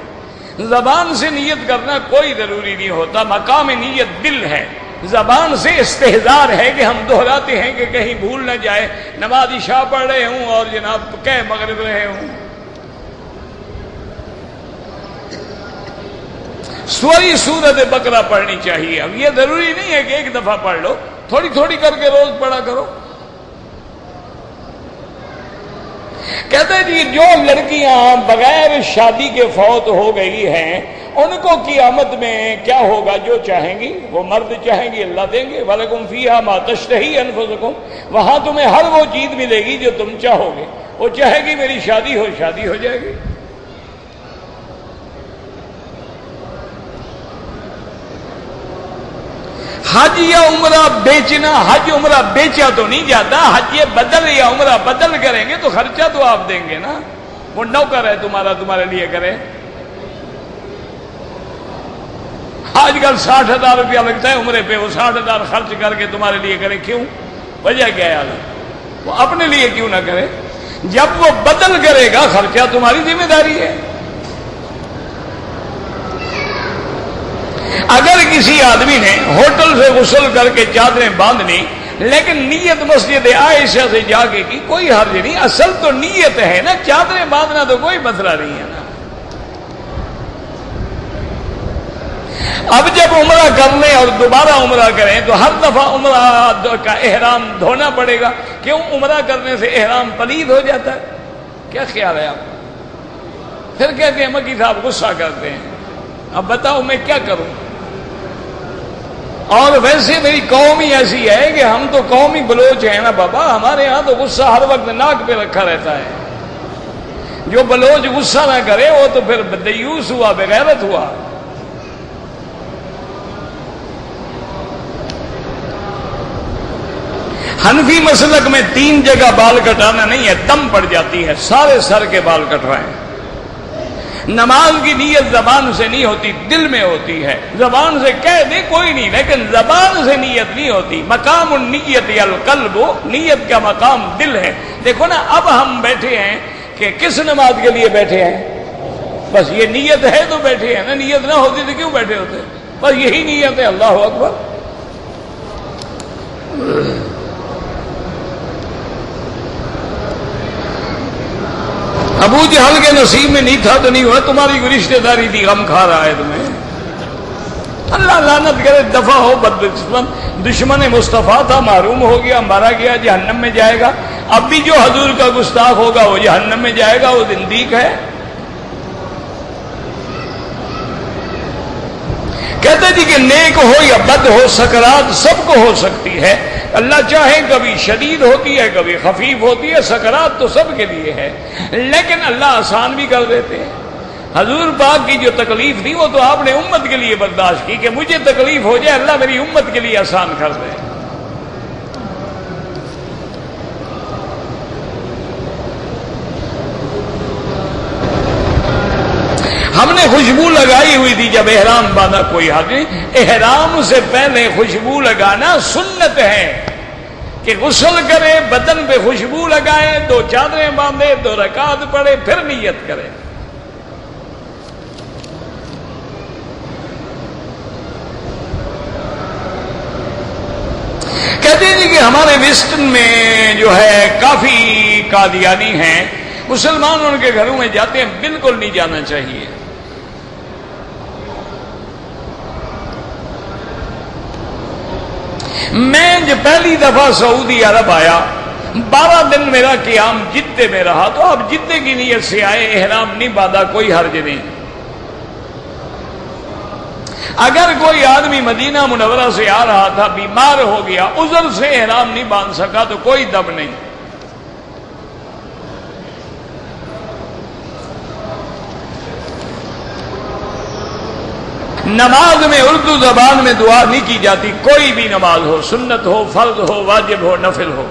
زبان سے نیت کرنا کوئی ضروری نہیں ہوتا، مقام نیت دل ہے۔ زبان سے استحضار ہے کہ ہم دہراتے ہیں کہ کہیں بھول نہ جائے، نماز عشاء پڑھ رہے ہوں اور جناب کہ مغرب رہے ہوں۔ سوری سورت بقرہ پڑھنی چاہیے۔ اب یہ ضروری نہیں ہے کہ ایک دفعہ پڑھ لو، تھوڑی تھوڑی کر کے روز پڑھا کرو۔ کہتے ہیں جی جو لڑکیاں بغیر شادی کے فوت ہو گئی ہیں ان کو قیامت میں کیا ہوگا؟ جو چاہیں گی وہ مرد چاہیں گی اللہ دیں گے۔ وَلَكُمْ فِيهَا مَا تَشْتَهِي أَنفُسُكُمْ، وہاں تمہیں ہر وہ چیز ملے گی جو تم چاہو گے۔ وہ چاہے گی میری شادی ہو، شادی ہو جائے گی۔ حج یا عمرہ بیچنا، حج عمرہ بیچا تو نہیں جاتا، حج یہ بدل یا عمرہ بدل کریں گے تو خرچہ تو آپ دیں گے نا، وہ نوکر ہے تمہارا، تمہارے لیے کرے۔ آج کل 60,000 روپیہ لگتا ہے عمرے پہ، وہ 60,000 خرچ کر کے تمہارے لیے کرے، کیوں؟ وجہ کیا ہے؟ وہ اپنے لیے کیوں نہ کرے؟ جب وہ بدل کرے گا خرچہ تمہاری ذمہ داری ہے۔ اگر کسی آدمی نے ہوٹل سے غسل کر کے چادریں باندھنی لیکن نیت مسجد عائشہ سے جا کے کی، کوئی حرج نہیں، اصل تو نیت ہے نا، چادریں باندھنا تو کوئی مسئلہ نہیں ہے نا۔ اب جب عمرہ کر لیں اور دوبارہ عمرہ کریں تو ہر دفعہ عمرہ کا احرام دھونا پڑے گا، کیوں؟ عمرہ کرنے سے احرام پلید ہو جاتا ہے۔ کیا خیال ہے آپ؟ پھر کہتے ہیں مکی صاحب غصہ کرتے ہیں، اب بتاؤ میں کیا کروں؟ اور ویسے میری قوم ہی ایسی ہے کہ ہم تو قومی بلوچ ہیں نا بابا، ہمارے ہاں تو غصہ ہر وقت ناک پہ رکھا رہتا ہے۔ جو بلوچ غصہ نہ کرے وہ تو پھر دیوس ہوا، بغیرت ہوا۔ حنفی مسلک میں 3 جگہ بال کٹانا نہیں ہے، دم پڑ جاتی ہے، سارے سر کے بال کٹوائیں۔ نماز کی نیت زبان سے نہیں ہوتی، دل میں ہوتی ہے۔ زبان سے کہہ دے کوئی نہیں، لیکن زبان سے نیت نہیں ہوتی۔ مقام النیت القلب، نیت کا مقام دل ہے۔ دیکھو نا، اب ہم بیٹھے ہیں کہ کس نماز کے لیے بیٹھے ہیں؟ بس یہ نیت ہے تو بیٹھے ہیں نا، نیت نہ ہوتی تو کیوں بیٹھے ہوتے؟ بس یہی نیت ہے۔ اللہ اکبر۔ ابو جہل کے نصیب میں نہیں تھا تو نہیں ہوا، تمہاری کوئی رشتہ داری تھی، غم کھا رہا ہے تمہیں۔ اللہ لعنت کرے، دفع ہو بد دشمن مصطفیٰ تھا، محروم ہو گیا، مارا گیا، جہنم میں جائے گا۔ اب بھی جو حضور کا گستاخ ہوگا وہ جہنم میں جائے گا، وہ زندیق ہے۔ کہتے جی کہ نیک ہو یا بد ہو، سکرات سب کو ہو سکتی ہے۔ اللہ چاہے کبھی شدید ہوتی ہے، کبھی خفیف ہوتی ہے، سکرات تو سب کے لیے ہے، لیکن اللہ آسان بھی کر دیتے ہیں۔ حضور پاک کی جو تکلیف تھی وہ تو آپ نے امت کے لیے برداشت کی کہ مجھے تکلیف ہو جائے، اللہ میری امت کے لیے آسان کر دے۔ ہم نے خوشبو لگائی ہوئی تھی جب احرام باندھا، کوئی حد نہیں۔ احرام سے پہلے خوشبو لگانا سنت ہے کہ غسل کرے، بدن پہ خوشبو لگائے، 2 چادریں باندھے، 2 رکعت پڑھے، پھر نیت کرے۔ کہتے ہیں کہ ہمارے ویسٹرن میں جو ہے کافی قادیانی ہیں، مسلمان ان کے گھروں میں جاتے ہیں، بالکل نہیں جانا چاہیے۔ میں جب پہلی دفعہ سعودی عرب آیا، 12 دن میرا قیام جدے میں رہا، تو آپ جدے کی نیت سے آئے، احرام نہیں باندھا، کوئی حرج نہیں۔ اگر کوئی آدمی مدینہ منورہ سے آ رہا تھا، بیمار ہو گیا، عذر سے احرام نہیں باندھ سکا تو کوئی دم نہیں۔ نماز میں اردو زبان میں دعا نہیں کی جاتی، کوئی بھی نماز ہو، سنت ہو، فرض ہو، واجب ہو، نفل ہو۔